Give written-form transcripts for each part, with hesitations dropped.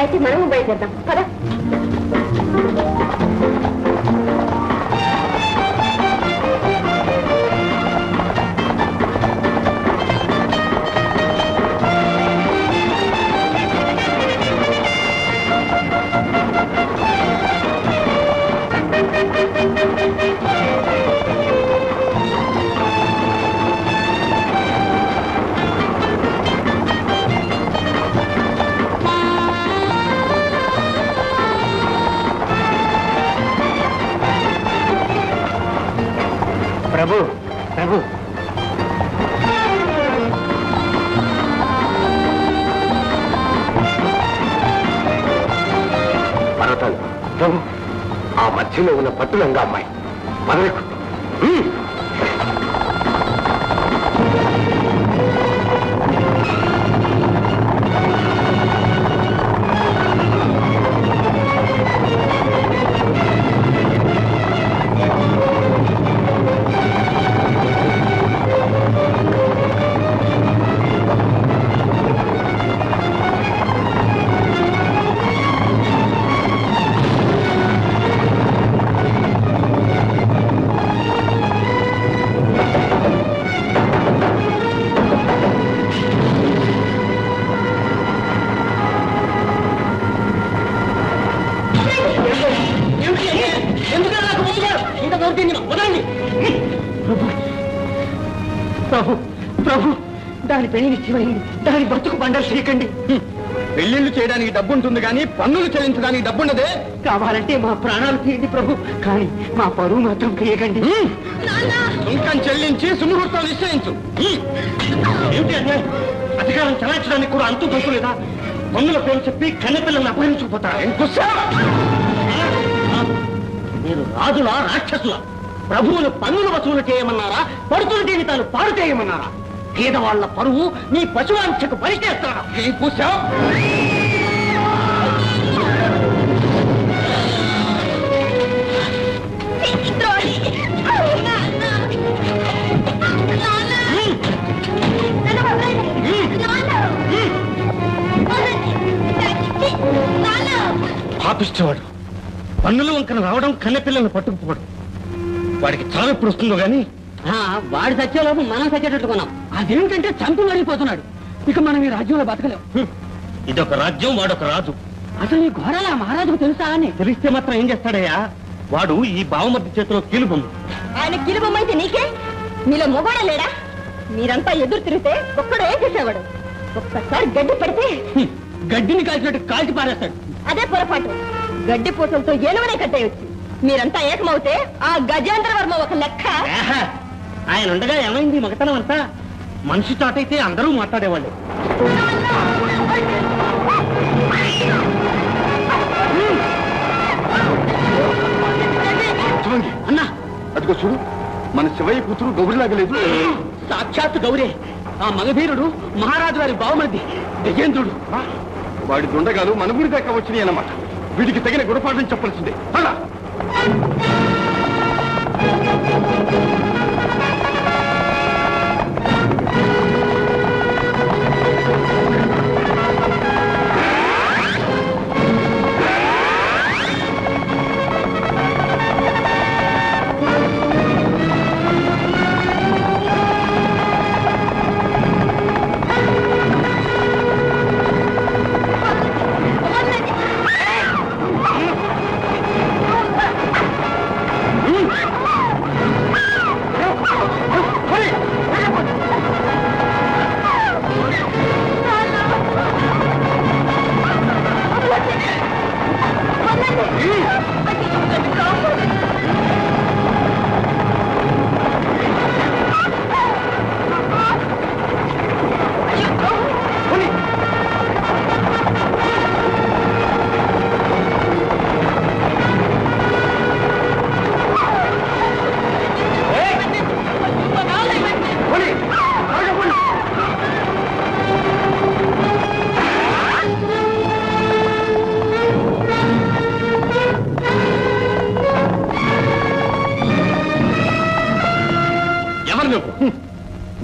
పెట్టి మనము బయలుదేద్దాం కదా. ప్రభు ప్రభు పర్వతాలు ప్రభు, ఆ మధ్యలో ఉన్న పట్టులంగా అమ్మాయి మనకు ప్రభు ప్రభు, దాని పెళ్లి నిశ్చయమైంది. దాని బతుకు బండలు చేయకండి. పెళ్లిళ్ళు చేయడానికి డబ్బు ఉంటుంది కానీ పన్నులు చెల్లించడానికి డబ్బున్నదే. కావాలంటే మా ప్రాణాలు తీయండి ప్రభు, కానీ మా పరువు మాత్రం తీయకండి. సుంకం చెల్లించి సుముహూర్తం నిశ్చయించు. ఏమిటి అన్యాయం? అధికారం చలాయించడానికి కూడా అంతు పట్టు లేదా? పన్నుల పేరు చెప్పి కన్నెపిల్లల్ని అపహరించుకుపోతారా? మీరు రాజులా రాక్షసుల? ప్రభువులు పన్నులు వసూలు చేయమన్నారా? పడుతున్న జీవితాలు పాడు చేయమన్నారా? పేదవాళ్ల పరువు నీ పశువాంఛకు పరిచేస్తారా? పాపిష్టవాడు పన్నుల వంకన రావడం, కన్నెపిల్లలను పట్టుకుపోవడం. వాడికి చావు ఎప్పుడు వస్తుందో గాని వాడి సత్యలోపు మనం సత్యేటట్టుకున్నాం. అదేమిటంటే చంపి మరిగిపోతున్నాడు. ఇక మనం ఈ రాజ్యంలో బతకలేం. ఇదొక రాజ్యం, వాడొక రాజు. అసలు ఈ ఘోరాల మహారాజుకు తెలుసా అని? తెలిస్తే మాత్రం ఏం చేస్తాడయ్యా? వాడు ఈ బావమర్ది చేతిలో కీలుబొమ్మ. ఆయన కీలుబొమ్మ అయితే నీకే? మీలో మొగోడే లేడా? మీరంతా ఎదురు తిరిగితే ఒక్కడు ఏం చేసేవాడు? ఒక్కసారి గడ్డి పడితే గడ్డిని కాల్చినట్టు కాల్చి పారేస్తాడు. అదే పొరపాటు. గడ్డి పూసలతో ఏనువనే కట్టేయొచ్చు. మీరంతా ఏకమవుతే ఆ గజేంద్ర వర్మ ఒక లెక్క. ఆయన ఉండగా ఏమైంది మగతనం అంతా? మనిషి చాటైతే అందరూ మాట్లాడేవాళ్ళు. అన్నా అదిగో చూడు, మన శివయ్య కూతురు గౌరిలాగా లేదు. సాక్షాత్ గౌరే. ఆ మగధీరుడు మహారాజు గారి బావమరిది గజేంద్రుడు. వాడి దొండగాలు మన గురి దాకా వచ్చినాయి అన్నమాట. వీడికి తగిన గుణపాఠం చెప్పాల్సిందే. అలా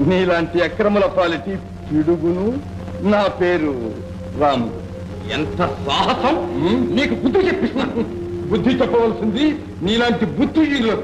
నీలాంటి అక్రముల పాలిటి పిడుగును. నా పేరు రాముడు. ఎంత సాహసం! నీకు బుద్ధి చెప్పిస్తాను. బుద్ధి చెప్పవలసింది నీలాంటి బుద్ధిజీవులు.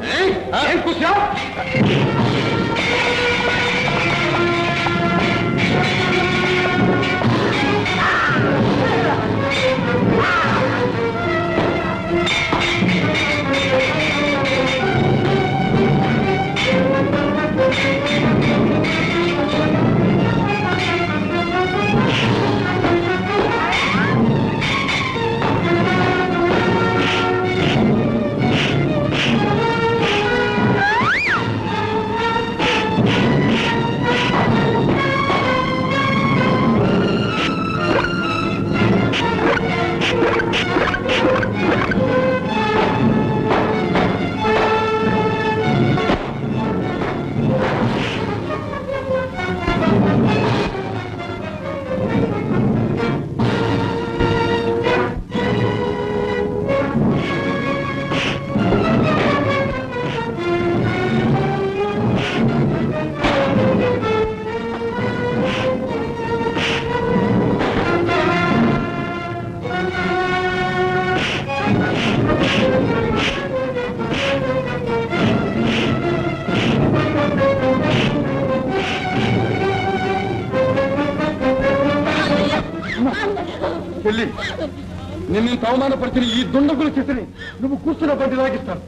చెల్లి, నిన్ను అవమానపరిచిన ఈ దుండగుల చేతిని నువ్వు కూర్చున్న బండి లాగిస్తాను.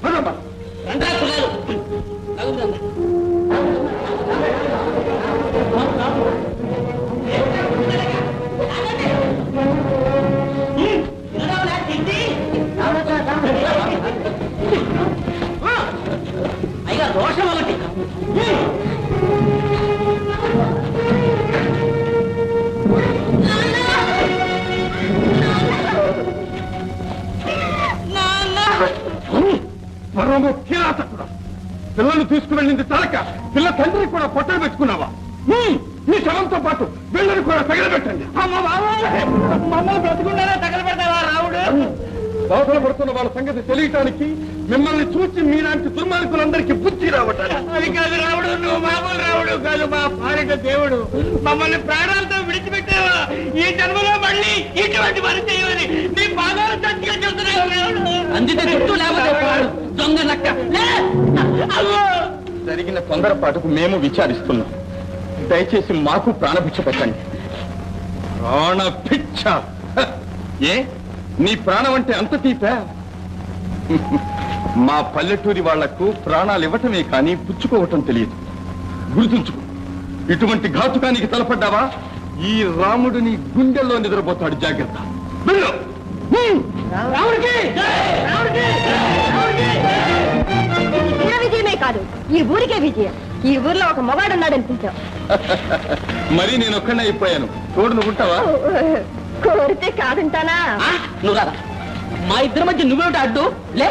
పదమ్మా. అయ్యా దోషం వాళ్ళకి. పరమ కిరాతకుడు. పిల్లలు తీసుకువెళ్ళింది చాలక పిల్ల తండ్రికి కూడా పొట్టలు పెట్టుకున్నావా? ఈ శవంతో పాటు పిల్లలు కూడా తగలబెట్టండి. మమ్మల్ని బ్రతుకుండానే తగలబెడతావా రావుడు? దోషలు పడుతున్న వాళ్ళ సంగతి తెలియటానికి మిమ్మల్ని చూసి మీలాంటి దుర్మార్గులందరికీ బుద్ధి రావటానికి. అది కాదు రావుడు, నువ్వు మామూలు రావుడు కాదు, మా పాలిట దేవుడు. మమ్మల్ని ప్రాణాలతో విడిచిపెట్టావా? ఈ జన్మలో మళ్ళీ ఇటువంటి పని చేయమని నీ పాదాలు చచ్చిగా చెబుతున్నావు. అందుకే చుట్టూ లేకపోతే దొంగ నక్క. జరిగిన తొందరపాటుకు మేము విచారిస్తున్నాం. దయచేసి మాకు ప్రాణభిక్ష పెట్టండి. ప్రాణభిక్ష? ఏ నీ ప్రాణం అంటే అంత తీపా? మా పల్లెటూరి వాళ్లకు ప్రాణాలు ఇవ్వటమే కానీ పుచ్చుకోవటం తెలియదు. గుర్తుంచుకో, ఇటువంటి ఘాతుకానికి తలపడ్డావా ఈ రాముడు నీ గుండెల్లో నిద్రపోతాడు. జాగ్రత్త. వెళ్ళు. చిన్న విజయమే కాదు, ఈ ఊరికే విజయం. ఈ ఊర్లో ఒక మగాడు ఉన్నాడనిపించావు. మరి నేను ఒక్కడే అయిపోయాను. తోడు నువ్వు ఉంటావా? కోరితే కాదంటానా? నువ్వు రాదా? మా ఇద్దరి మధ్య నువ్వేమిటి అడ్డు? లే,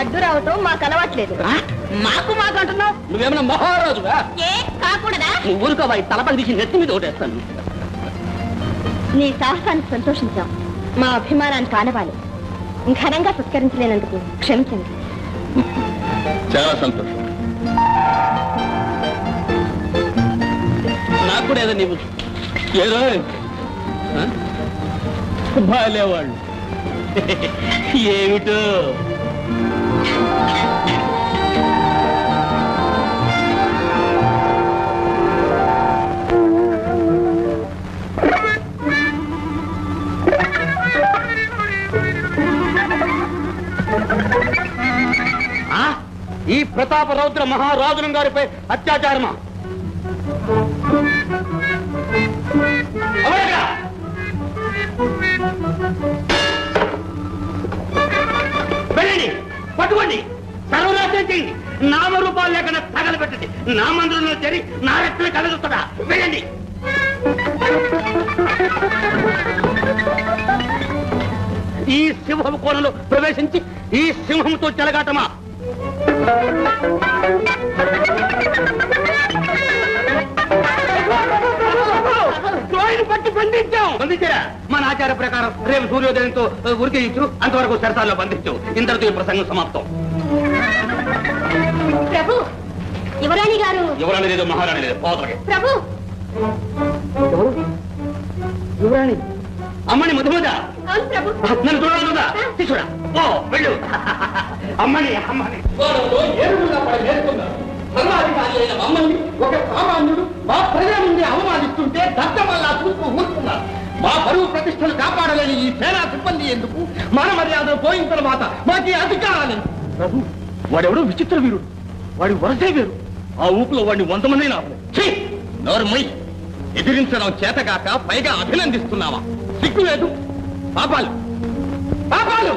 అడ్డు రావటం మాకు అలవాట్లేదు. మాకు అంటున్నావు? నువ్వేమన్నా మహారాజుగా? ఏ కాకూడదా? నువ్వు ఊరుకోవా, తలపడి తీసి నెత్తి మీద ఓటేస్తాను. నీ సాహసానికి సంతోషించాం. మా అభిమానానికి ఆనవాలి. ఘనంగా సత్కరించలేనందుకు క్షమించండి. చాలా సంతోషం. నాకు కూడా ఏదో నీవు ఏదో బాలేవాళ్ళు ఏమిటో. ఈ ప్రతాప రౌద్ర మహారాజులం గారిపై అత్యాచారమా? వెళ్ళండి, పట్టుకోండి, సర్వనాశనం చేయండి. నామరూపాలు లేకుండా తగలబెట్టండి. నా మందిరంలో చేరి నా రక్తమే కలగొస్తాడా? వెళ్ళండి. ఈ సింహం కోణంలో ప్రవేశించి ఈ సింహంతో చెలగాటమా? పట్టి బంధించారా? మన ఆచార ప్రకారం రేపు సూర్యోదయంతో ఉరికేయచ్చు. అంతవరకు సరసాల్లో బంధించు. ఇంతటితో ఈ ప్రసంగం సమాప్తం. ప్రభు, యువరాణి గారు. యువరాణి లేదు, మహారాణి లేదు. పోతలకి ప్రభు, యువరాణి అమ్మని మధుమద అవును ప్రభు. నన్ను చూడాలనుందా తీసుకురా ఓ వెళ్ళు అమ్మని అమ్మని సర్వాధికారి అయిన మమ్మల్ని ఒక సామాన్యుడు మా ప్రజల నుండి అవమానిస్తుంటే దత్తమల్లా చూస్తూ ఊరుకున్నారు. మా పరువు ప్రతిష్టలు కాపాడలేని ఈ సేనా సిబ్బంది ఎందుకు మన మర్యాదలు పోయిన తర్వాత మాకు అధికారాలు ప్రభు. వాడెవడో విచిత్ర వీరుడు, వాడి వరసే వేరు. ఆ ఊపులో వాడిని 100 మంది నోర్మై ఎదిరించడం చేతగాక పైగా అభినందిస్తున్నావా? సిగ్గు లేదు. పాపాలు పాపాలు.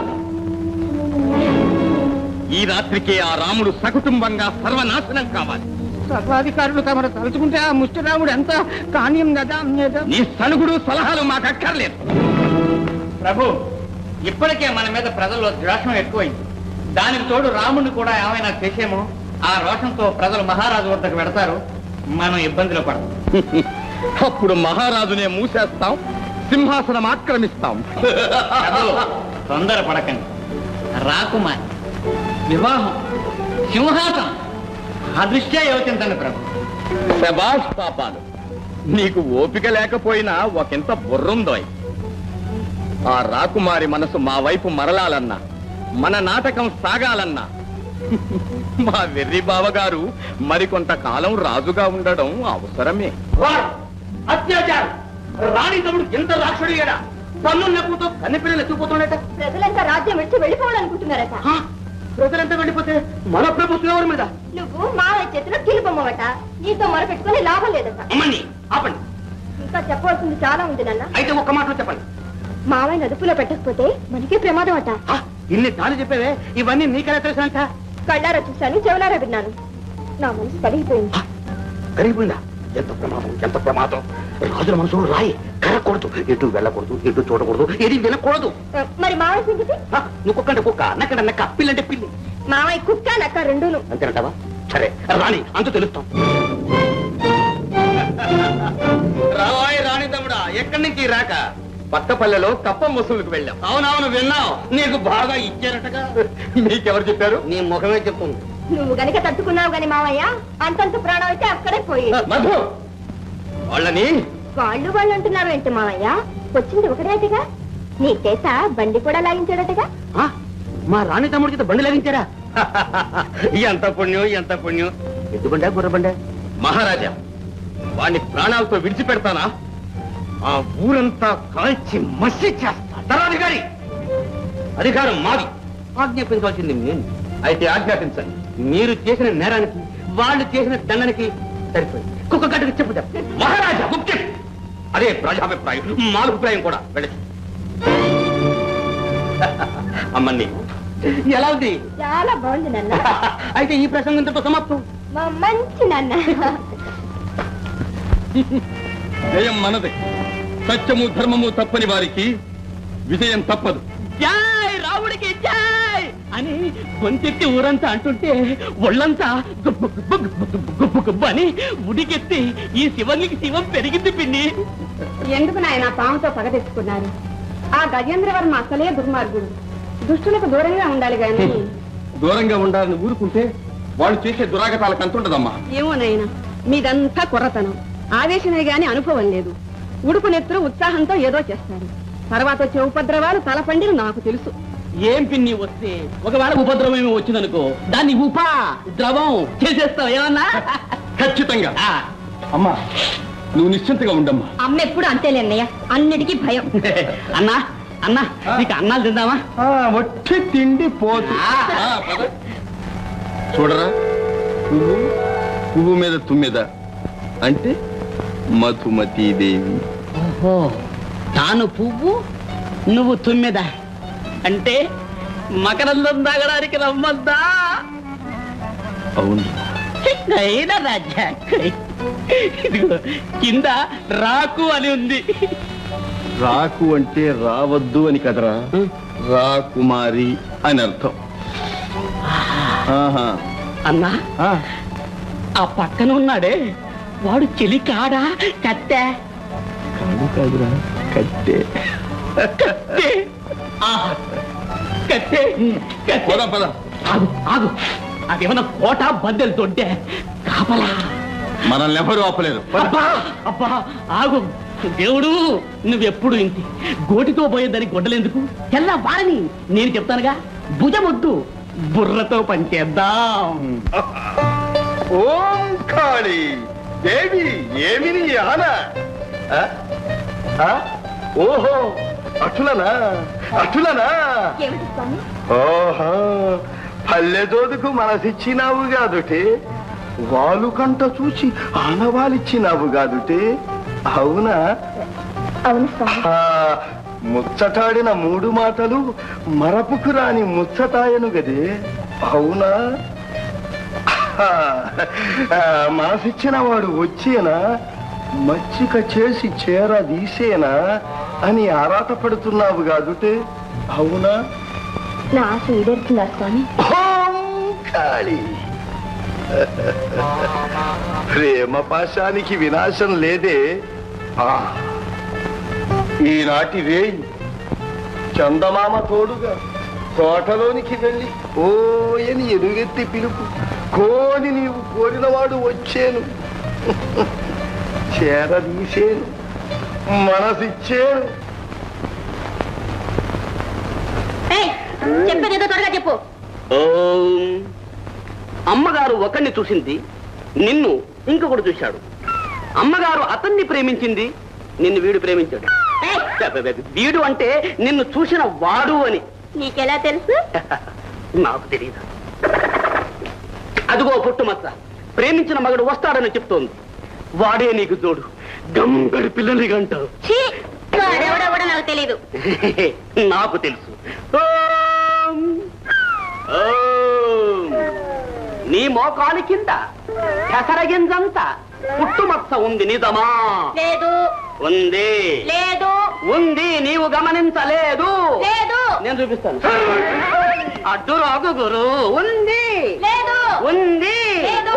ఈ రాత్రికే ఆ రాముడు సకుటుంబంగా సర్వనాశనం కావాలి. సర్వాధికారులు తమరు తలుచుకుంటే ఆ ముష్టిరాముడు ఎంత కాణ్యం కదా. నీ సలుగుడు సలహాలు మాకు అక్కర్లేదు. ప్రభు, ఇప్పటికే మన మీద ప్రజల్లో ద్వేషం ఎక్కువైంది. దానికి తోడు రాముడిని కూడా ఏమైనా చేసేమో ఆ రోషంతో ప్రజలు మహారాజు వద్దకు వెడతారు, మనం ఇబ్బందిలో పడతాం. అప్పుడు మహారాజునే మూసేస్తాం, సింహాసనం ఆక్రమిస్తాం. ప్రభు, తొందర పడకండి. రాకుమారి, వివాహం, సింహాసనం ఆ దృష్ట్యా యోచించండి ప్రభు. శబాష్ పాపాలు. నీకు ఓపిక లేకపోయినా ఒకంత బుర్రుందోయ్. ఆ రాకుమారి మనసు మా వైపు మరలాలన్నా, మన నాటకం సాగాలన్నా మా వెర్రి బావగారు మరికొంతకాలం రాజుగా ఉండడం అవసరమే. అత్యాచారం. రాణి తమ్ముడు ఎంత రాక్షుడిగాడా? పన్నున్న కూతో కన్నెపిల్లలు ఎత్తుకుపోతున్నాడట. ప్రజలంతా రాజ్యం విడిచి వెళ్ళిపోవాలనుకుంటున్నారట. ప్రజలంతా వెళ్ళిపోతే మన ప్రభుత్వం ఎవరి మీద? నువ్వు మావయ్య చేతిలో కీలుబొమ్మవట. నీతో మొరపెట్టుకుని లాభం లేదట. అమ్మని ఆపండి. ఇంకా చెప్పవలసింది చాలా ఉంది నాన్న. అయితే ఒక్క మాటలో చెప్పండి. మావయ్య అదుపులో పెట్టకపోతే మనకే ప్రమాదం అట. ఇన్ని దాడి చెప్పేవే, ఇవన్నీ నీకెలా తెలుసంట? కళ్ళారా చూశాను, చెవులారా విన్నాను. నా మనసు కరిగిపోయింది. కరిగిపోయిందా? ఎంత ప్రమాదం, ఎంత ప్రమాదం. రాజుల మనసులో రాయి కరగకూడదు, ఎటు వెళ్ళకూడదు, ఎటు చూడకూడదు, ఏది వినకూడదు. మరి మావయ్య సంగతి? నువ్వు కుక్క అంటే కుక్క, నక్కంటే నక్క, పిల్లంటే పిల్లి. మావయ్య కుక్క నక్క రెండును. అంతేనంటావా? సరే రాణి, అంత తెలుస్తాం. రాయ్ రాణి తమ్ముడా, ఎక్కడి నుంచి రాక? పక్కపల్లెలో కప్పం వసూలుకు వెళ్ళాం. అవునవును విన్నావు, నీకు బాగా ఇచ్చారటగా. మీకెవరు చెప్పారు? నీ ముఖమే చెప్తుంది. నువ్వు గనక తట్టుకున్నావు గాని మావయ్య, అంతంత ప్రాణం అయితే అక్కడే పోయి. మధు, వాళ్ళని వాళ్ళు అంటున్నారు ఏంటి మావయ్య? వచ్చింది ఒకటేటగా. నీ చేత బండి కూడా లాగించాడటగా. మా రాణి తమ్ముడి చేత బండి లాగించారా? ఎంత పుణ్యం, ఎంత పుణ్యం. ఎద్దుబండా గుర్రబండా? మహారాజా, వాణ్ణి ప్రాణాలతో విడిచిపెడతానా? ఆ ఊరంతా కాల్చి మసి చేస్తా. ధనాధికారి, అధికారం మాది, ఆజ్ఞాపించాల్సింది నేను. అయితే ఆజ్ఞాపించండి. మీరు చేసిన నేరానికి, వాళ్ళు చేసిన దండనికి సరిపోయి కుక్క గట్టుకు చెప్పుదా. మహారాజా ముఖ్యం, అదే ప్రజాభిప్రాయం, మా అభిప్రాయం కూడా. వెళ్ళి అమ్మని ఎలా ఉంది? చాలా బాగుంది నాన్న. అయితే ఈ ప్రసంగంతో సమాప్తం. మా మంచి నాన్న. జయం మనదే. సత్యము ధర్మము తప్పని వారికి విజయం తప్పదు. జై రాముడికి జై అని గొంతెత్తి ఊరంతా అంటుంటే ఒళ్ళంతా గుబ్బు గుబ్బు గుబ్బు గుబ్బు గుబ్బు అని ఉడికెత్తి ఈ శివంగికి శివం పెరిగింది పిన్ని. ఎందుకు నాయన పాముతో పగ తెచ్చుకున్నారు? ఆ గజేంద్రవర్మ అసలే దుర్మార్గుడు. దుష్టులకు దూరంగా ఉండాలి గాని. దూరంగా ఉండాలని ఊరుకుంటే వాళ్ళు చేసే దురాగతాలకు అంతుండదమ్మా. ఏమో నాయన, మీదంతా కుర్రతనం, ఆవేశమే గాని అనుభవం లేదు. ఉడుపు నెత్తురు ఉత్సాహంతో ఏదో చేస్తారు. తర్వాత వచ్చే ఉపద్రవాలు తలపండిలు నాకు తెలుసు. ఏం పిన్ని వస్తే ఒకవేళ ఉపద్రవం వచ్చిందనుకో, దాన్ని ద్రవం చేసేస్తావు ఏమన్నా? ఖచ్చితంగా. అమ్మా, నువ్వు నిశ్చింతగా ఉండమ్మా. అమ్మ ఎప్పుడు అంతేలే అన్నయ్య, అన్నిటికీ భయం. అన్నా అన్నా, నీకు అన్నాలు తిందామా? వచ్చి తిండి పోతు. చూడరా, పువ్వు పువ్వు మీద తుమ్మెద అంటే మధుమతీదేవి. ఓహో, తాను పువ్వు నువ్వు తుమ్మెద అంటే మకరందం తాగడానికి రమ్మందా? అవును. అయినా రాజా, ఇదిగో కింద రాకు అని ఉంది. రాకు అంటే రావద్దు అని కదరా, రాకుమారి అని అర్థం. ఆహా. అన్నా, ఆ పక్కన ఉన్నాడే వాడు చెలి కాడా కట్టె? కాదు కాదురా, కట్టే. కట్టె, కట్టె, కట్టె. పద పద. ఆగు ఆగు, అదేమన్నా కోట బద్దెలు తొడ్డే కాపలా. మనల్ని ఎవరు ఆపలేరు. అబ్బా అబ్బా, ఆగు దేవుడు నువ్వెప్పుడు ఇంటి గోటితో పోయేదని గొడ్డలెందుకు తెల్ల వారని నేను చెప్తానుగా భుజమొద్దు బుర్రతో పనిచేద్దాం. ఓం కాళీ దేవి ఏమి నీ ఆన ఓహో అటులనా అటులనా ఓహో పల్లెదోదుకు మనసిచ్చినావు కాదుటే వాలు కంట చూచి ఆనవాలిచ్చినావు కాదుటే అవునా ముచ్చటాడిన 3 మాటలు మరపుకు రాని ముచ్చటాయను గదే అవునా మనసిచ్చిన వాడు వచ్చేనా మచ్చిక చేసి చేరదీసేనా అని ఆరాటపడుతున్నావు కాదుటే అవునా నా ఆశ ఈడేరుతుందా స్వామి? కాళీ ప్రేమ పాశానికి వినాశం లేదే. ఈనాటి రేయి చందమామ తోడుగా తోటలోనికి వెళ్ళి ఓయని ఎలుగెత్తి పిలుపు కోని నీవు కోరినవాడు వచ్చేను చేరదీసేను మనసిచ్చేను. చెప్పేదేదో త్వరగా చెప్పు. అమ్మగారు ఒకరిని చూసింది, నిన్ను ఇంకొకడు చూశాడు. అమ్మగారు అతన్ని ప్రేమించింది, నిన్ను వీడు ప్రేమించాడు. వీడు అంటే నిన్ను చూసిన వాడు అని నీకెలా తెలుసు? నాకు తెలియదు. అదిగో పుట్టుమచ్చ ప్రేమించిన మగడు వస్తాడని చెప్తోంది. వాడే నీకు తోడు గంగడి పిల్లని గంటావు. నాకు తెలీదు. నాకు తెలుసు. నీ మోకాలి కింద కసరగింజంతా పుట్టుమచ్చ ఉంది, నిజమా? లేదు. ఉంది. లేదు. ఉంది, నీవు గమనించలేదు. లేదు. నేను చూపిస్తాను. అడ్డు రాగు గురు. ఉంది. లేదు. ఉంది. లేదు.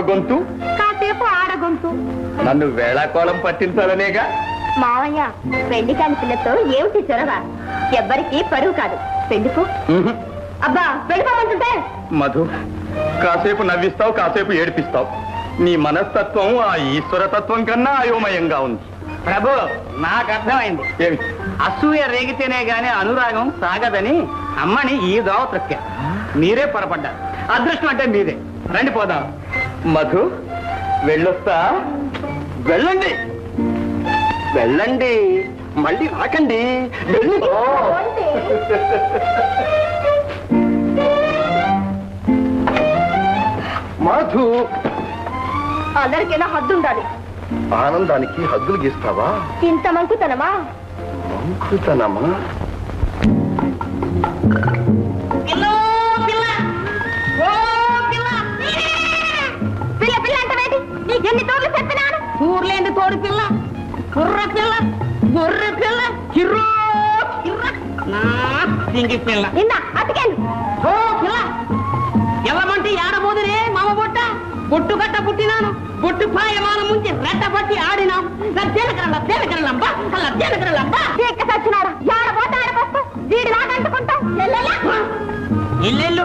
గొంతు కాసేపు ఆడగొంతు. నన్ను వేళాకోళం పట్టించాలనేగా. మావయ్య పెళ్లి కాని పిల్లతో ఏమిటి చొరవ? ఎవ్వరికి పరువు కాదు. పెళ్లికు అబ్బా వెళ్ళిపోమంటుంటే. మధు కాసేపు నవ్విస్తావు, కాసేపు ఏడిపిస్తావు. నీ మనస్తత్వం ఆ ఈశ్వరతత్వం కన్నా అయోమయంగా ఉంది. ప్రభు నాకు అర్థమైంది. ఏమి? అసూయ రేగితేనే గాని అనురాగం సాగదని అమ్మని ఈ దోవ త్రొక్కా. మీరే పొరపడ్డారు. అదృష్టం అంటే మీదే. రండి పోదాం. మధు వెళ్ళొస్తా. వెళ్ళండి వెళ్ళండి, మళ్ళీ రాకండి. వెళ్ళి మధు అందరికైనా హద్దు ఉండాలి. ఆనందానికి హద్దులు గీస్తావా? ఇంత మంకుతనమా? మంకుతనమా? పిల్ల పిల్ల అంటే నీకెన్ని తోడు చెప్పినాను. ఊర్లేండి తోడు పిల్ల, కుర్ర పిల్ల, గొర్రె పిల్ల, కిర్రో కిర్ర నా సింగి పిల్ల. నిన్న అతికేందు. ఓ పిల్ల ఎల్లమంటే ఏడబోదురే మామ బొట్ట. బొట్టు గట్ట పుట్టినాను, బొట్టు పాయమానం ముంచి రెట్ట పట్టి ఆడినాం. లబ్జేనకరలంబా సచ్చినాడు. ఏడబోతా ఆడబోస్తా వీడి లాగంటుకుంటాం. ఇల్లెల్లు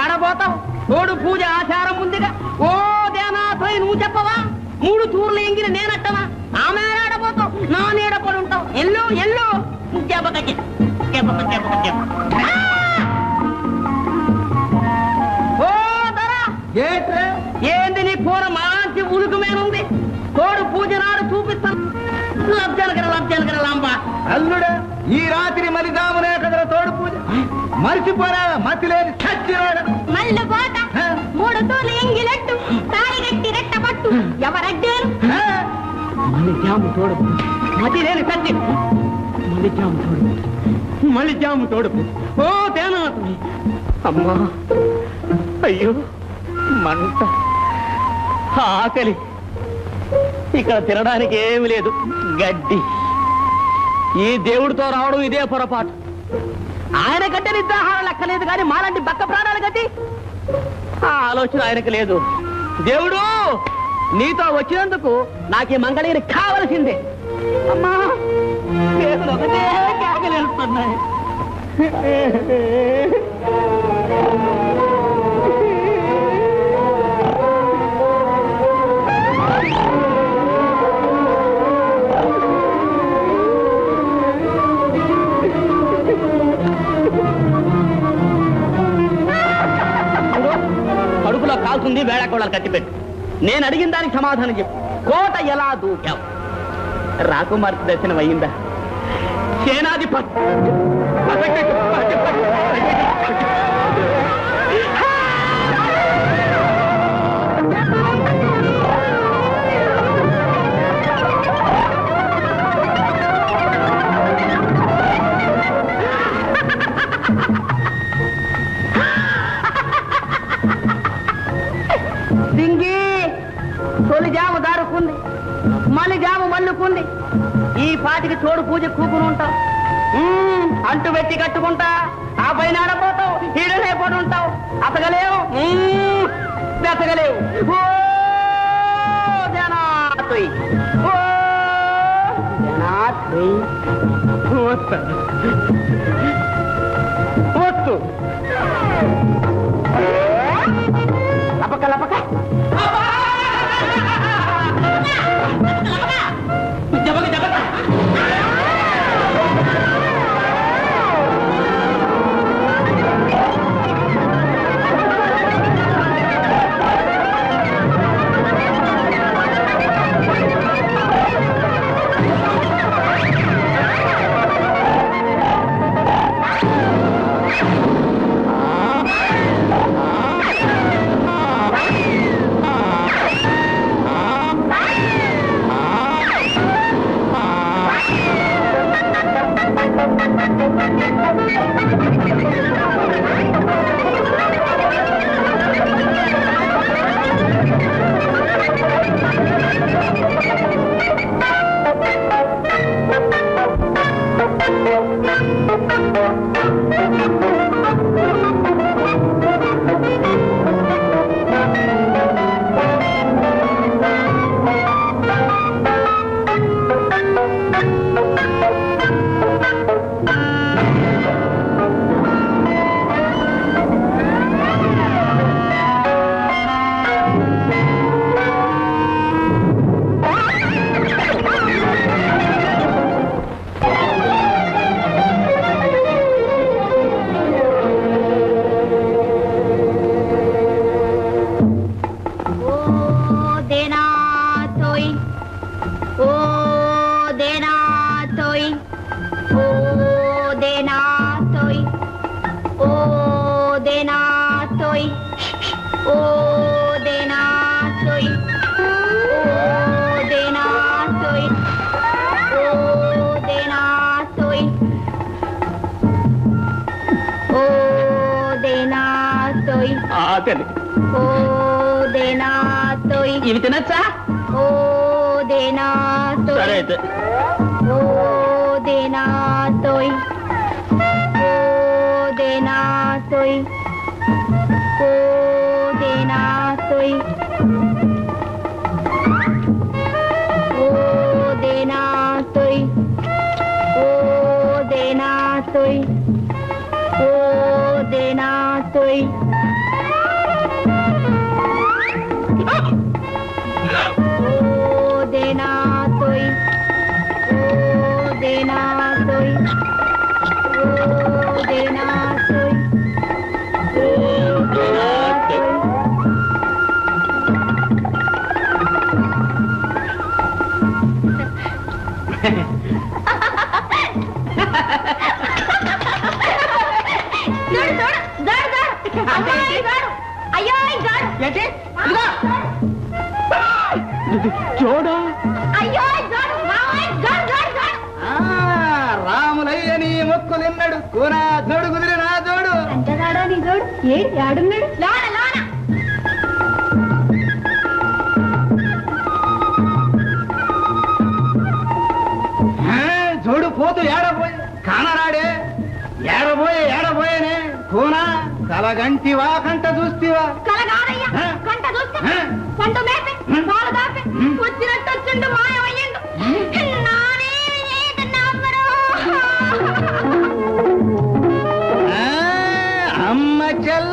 ఏడబోతావు? తోడు పూజ ఆచారం ఉందిగా. ఓ దేనాథోయ్ నువ్వు చెప్పవా? 3 తూర్లు ఎంగిన నేనట్టవా? ఆమె ఆడబోతావు, నా నీడ పడి ఉంటావు. ఎల్లు ఎల్లు ఓ దరా ఏంది నీ కూర మంచి ఉడుకుమేనుంది. తోడు పూజ నాడు చూపిస్తాను. లబ్జనకర లాంబ. అల్లుడా ఈ రాత్రి మరి దామునే కదరా తోడు పూజ. మర్చిపోరా మతి లేని సచ్చినాడు. మళ్ళీ పోత 3 తూర్లు ఎంగిలట్టు తాళిగట్టి రెట్ట పట్టు ఎవరడ్డారు? మళ్ళీ జాము తోడు మతి లేని సత్యం. మళ్ళీ జాము తోడు. ఓ తేనాథుని అమ్మా, అయ్యో మంట, ఆకలి. ఇక్కడ తినడానికి ఏమి లేదు, గడ్డి. ఈ దేవుడితో రావడం ఇదే పొరపాటు. ఆయన కంటే నిద్రాహారం లెక్కలేదు కానీ మాలాంటి బక్క ప్రాణాలు గతి ఆ ఆలోచన ఆయనకు లేదు. దేవుడు నీతో వచ్చినందుకు నాకు ఈ మంగళగిరి కావలసిందే. అమ్మా ఒకటే కేకలేస్తున్నాయి. కడుపులో కాల్తుంది వేళాకోళాలు కట్టిపెట్టు. నేను అడిగిన దానికి సమాధానం చెప్పు. కోట ఎలా దూకావు? రాకుమార్తె దర్శనం అయ్యిందా? సేనాధిపతి సింగి తొలి జాము దారుకుంది, మళ్ళీ జాము మల్లుకుంది. ఈ పాటికి తోడు పూజ కూకుని ఉంటావు, అంటు పెట్టి కట్టుకుంటా. ఆ పైన ఆడపోతావు, ఈడలేకపోయి ఉంటావు. అతగలేవు, బెతగలేవు. ఓ జనాథ్, ఓ జనాథ్, వస్తు లపక లపక ఇవి తినచ్చా? ఓ దేనా సరే అయితే. ఓ దేనా తోయ్, ఓ దేనా తోయ్, ఓ దేనా తోయ్, ఓ దేనా తోయ్, ఓ దేనా తోయ్, ఓ దేనా తోయ్. చూడా రాములయ్య నీ మొక్కు తిన్నాడు, కూనా జోడు కుదిరి నా జోడు. అంతగాడా నీ జోడు? ఏడు ఆడున్నాడు లోన లోన. జోడు పోతూ ఏడబోయే కానరాడే, ఏడబోయేనే కూనా కలగంటివా కంట చూస్తివా? కలగాడయ్యా, కంట చూస్తే పంట మేపి పాలు దాపి వచ్చినట్టు వచ్చిండు మాయమయ్యిండు. నానే ఏది నమ్మరు. అమ్మ చెల్ల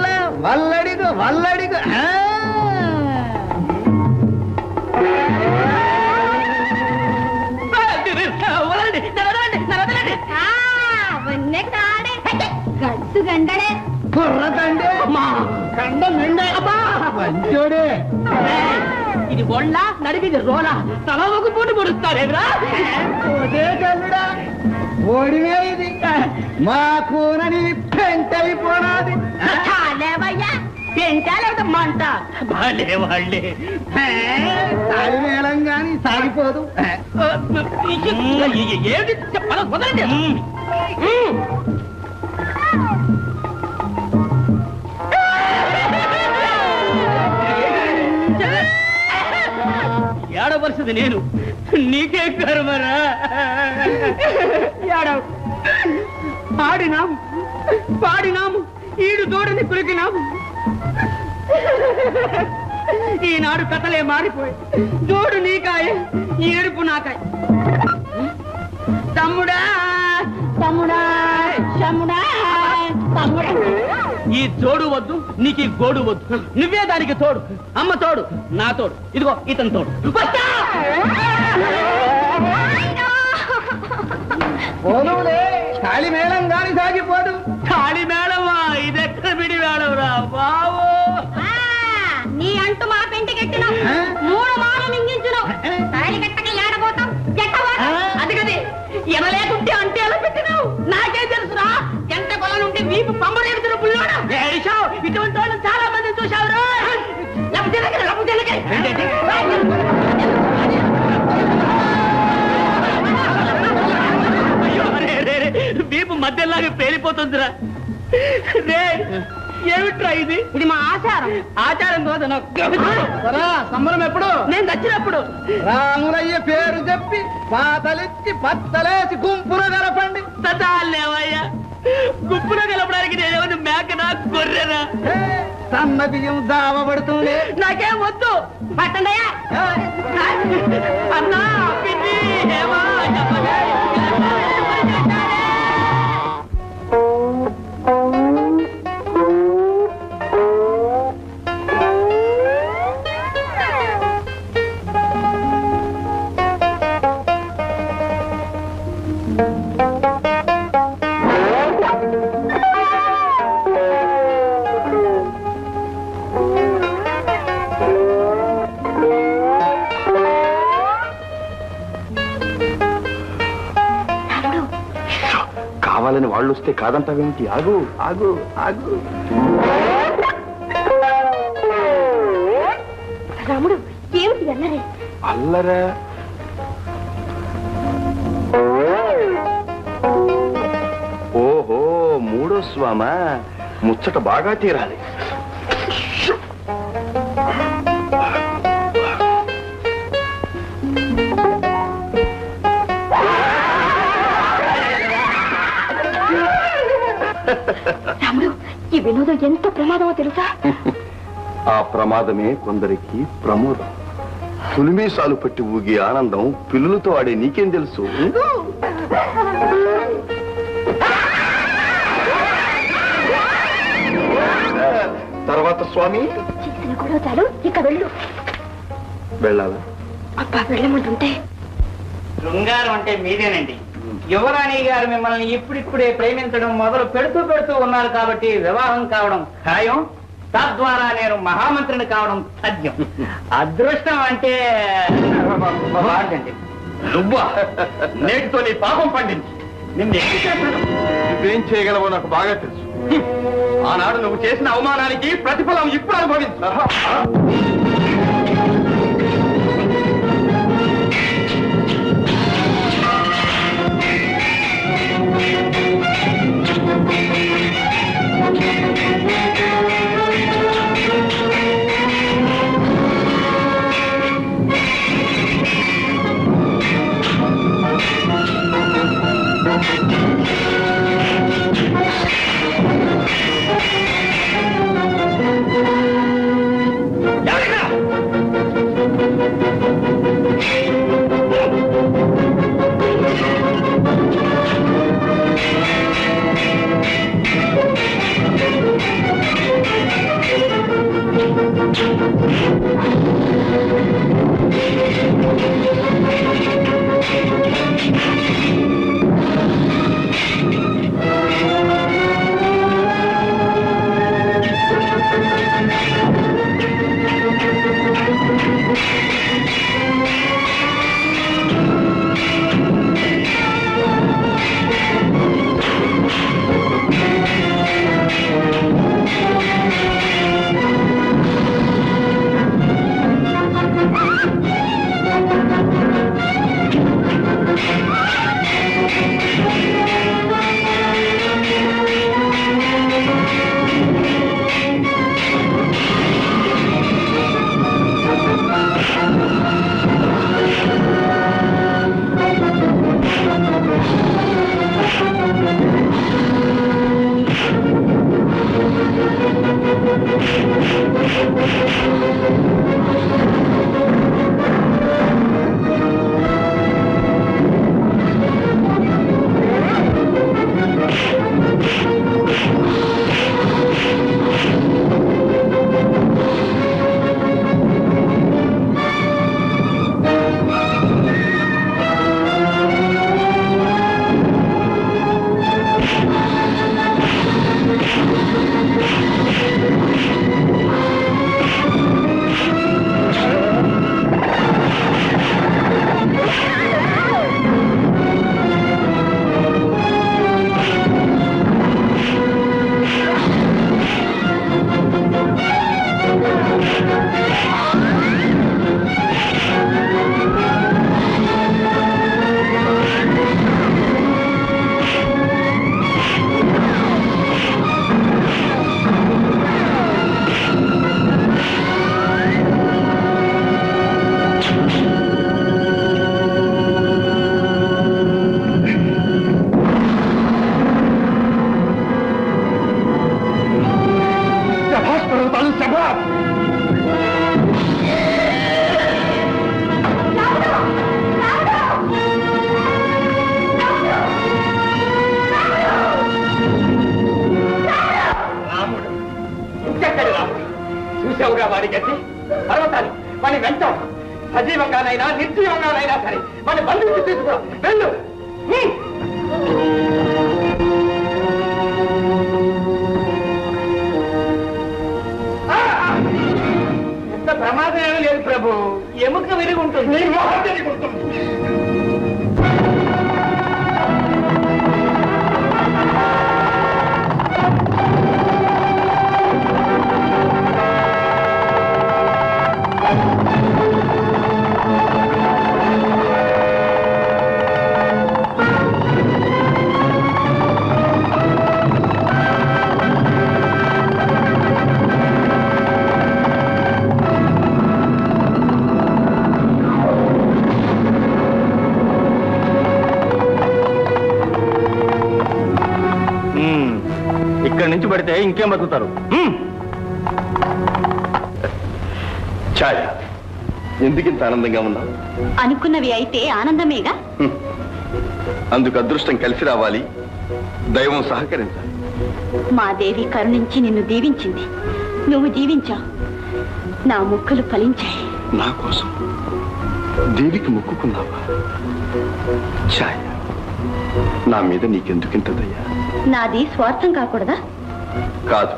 ఎత్తుగండడే బుర్రదండే కండం నిండే. అబ్బా! మంచోడే ఇది ఒళ్ళ నడిపిది రోలా తల ఒక పూట పొడుస్తారేమిరా? ఓడే కల్లుడా ఓడివే ఇది మా కూనని పెంటైపోనాది చాలేవయ్యా పెంచాలేట మంట వాళ్ళే వాళ్ళే తాళి మేళం గాని సాగిపోదు ఏమిటి చెప్పాలి వదలండి. ఏడవలసింది నేను, నీకే కర్మరా. ఏడవ ఆడినాము పాడినాము ఈడు దూడని కులికినాము. ఈనాడు కథలే మారిపోయి దూడు నీకాయ ఏడుపు నాకాయ. తమ్ముడా తమ్ముడా తమ్ముడా తమ్ముడా, ఈ జోడు వద్దు నీకు ఈ గోడు వద్దు. నువ్వే దానికి తోడు, అమ్మ తోడు, నా తోడు, ఇదిగో ఇతని తోడు. పోనులే తాళి మేళం గాని సాగిపోదు ఖాళీ మేడమా, ఇదెక్కడ బిడి మేడవరా బావో. నీ అంటూ మా పెంటికెట్టిన 3 మాలు మింగించును. తాళి కట్టక ఏడబోతాం అది కదే ఎనలేకుంటే అంటే ఎలా పెట్టినావు నాకేం తెలుసురా. ఎంత కొలనుంటే వీపు పంబరేడుతున్న పుల్లోడా. ఇటువంటి వాళ్ళు చాలా మంది చూసావురా. వీపు మధ్యలాగా పేలిపోతుందిరా. రే ఏమిట్రా ఇది? ఇది మా ఆచారం. ఆచారం కోసం సంబరం ఎప్పుడు నేను వచ్చినప్పుడు రాములయ్య పేరు చెప్పి పాతలెత్తి పత్తలేసి గుంపున గలపండి. సతాలేవయ్యా, గుప్పున గెలపడానికి నేనేమన్నా మేకనా గొర్రెనా? సన్న బియ్యం దావబడుతుంది నాకేం వద్దు పట్టండియా. అన్నా పిన్ని ఏమా చెప్పలే. కావాలని వాళ్ళు వస్తే కాదంటావేమిటి? ఆగు ఆగు ఆగు. రాముడు ఏమిటి అల్లరే? అల్లరా? ఓహో, మూడో స్వామా, ముచ్చట బాగా తీరాలి. రాముడు ఈ వినోదం ఎంత ప్రమాదమో తెలుసా? ఆ ప్రమాదమే కొందరికి ప్రమోదం. పులిమీసాలు పట్టి ఊగే ఆనందం పిల్లులతో ఆడే నీకేం తెలుసు? తర్వాత స్వామి చేసిన కూడా చాలు, ఇక వెళ్ళు. వెళ్ళాలా? అబ్బా వెళ్ళమంటుంటే. శృంగారం అంటే మీదేనండి. యువరాణి గారు మిమ్మల్ని ఇప్పుడిప్పుడే ప్రేమించడం మొదలు పెడుతూ ఉన్నారు కాబట్టి వివాహం కావడం ఖాయం. తద్వారా నేను మహామంత్రిని కావడం సాధ్యం. అదృష్టం అంటే నువ్వా? నేటితో నీ పాపం పండింది. నువ్వేం చేయగలవో నాకు బాగా తెలుసు. ఆనాడు నువ్వు చేసిన అవమానానికి ప్రతిఫలం ఇప్పుడు అనుభవించు. సజీవంగానైనా నిర్జీవంగానైనా సరే మన బంధువులు తీసుకురా వెళ్ళు. ఎంత ప్రమాదం ఏమీ లేదు ప్రభు, ఎముక విరిగి ఉంటుంది. ఇక్కడి నుంచి పడితే ఇంకేం బతుకుతారు? ఛాయ, ఎందుకింత ఆనందంగా ఉన్నావు? అనుకున్నవి అయితే ఆనందమేగా. అందుకు అదృష్టం కలిసి రావాలి, దైవం సహకరించాలి. మా దేవి కరుణించి నిన్ను దీవించింది, నువ్వు జీవించావు, నా ముక్కులు ఫలించాయి. నా కోసం దేవికి మొక్కుకున్నావా? ఛాయ, నా మీద నీకెందుకింత దయ్యా? నాది స్వార్థం కాకూడదా? కాదు,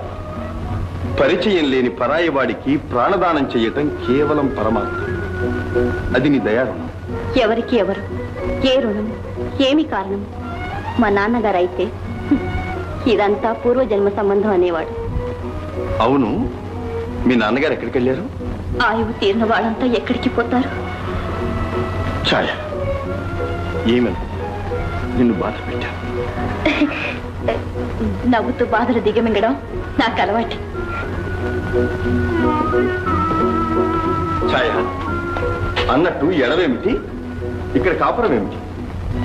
పరిచయం లేని పరాయి వాడికి ప్రాణదానం చేయటం కేవలం పరమాత్మ. అది నీ దయారుణం. ఎవరికి ఎవరు, ఏ రుణం, ఏమి కారణం? మా నాన్నగారు అయితే ఇదంతా పూర్వజన్మ సంబంధం అనేవాడు. అవును, మీ నాన్నగారు ఎక్కడికి వెళ్ళారు? ఆయువు తీరిన వాళ్ళంతా ఎక్కడికి పోతారు? ఛాయ, ఏమని నిన్ను బాధ పెట్టాను? నవ్వుతూ బాధలు దిగమింగడం నాకు అలవాటు. ఛాయ, అన్నట్టు ఎడవేమిటి, ఇక్కడ కాపురం ఏమిటి?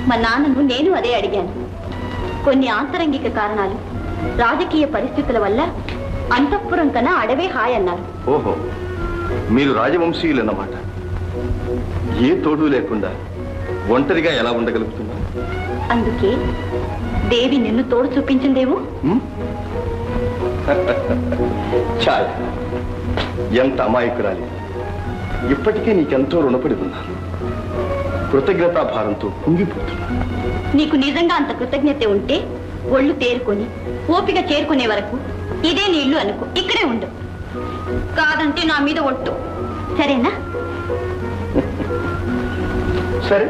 మా నాన్నను నేను అదే అడిగాను. కొన్ని ఆంతరంగిక కారణాలు, రాజకీయ పరిస్థితుల వల్ల అంతఃపురం కన్నా అడవే హాయ్ అన్నారు. ఓహో, మీరు రాజవంశీయులన్నమాట. ఏ తోడు లేకుండా ఒంటరిగా ఎలా ఉండగలుగుతున్నారు? అందుకే దేవి నిన్ను తోడు చూపించిందేమో. ఛాయ, ఎంత అమాయకురాలి. ఇప్పటికే నీకెంతో రుణపడి ఉన్నాను. కృతజ్ఞతాభారంతో కుంగిపోతున్నాను. నీకు నిజంగా అంత కృతజ్ఞత ఉంటే ఒళ్ళు తేరుకొని ఓపిక చేరుకునే వరకు ఇదే నీ ఇల్లు అనుకో, ఇక్కడే ఉండు. కాదంటే నా మీద ఒట్టు, సరేనా? సరే.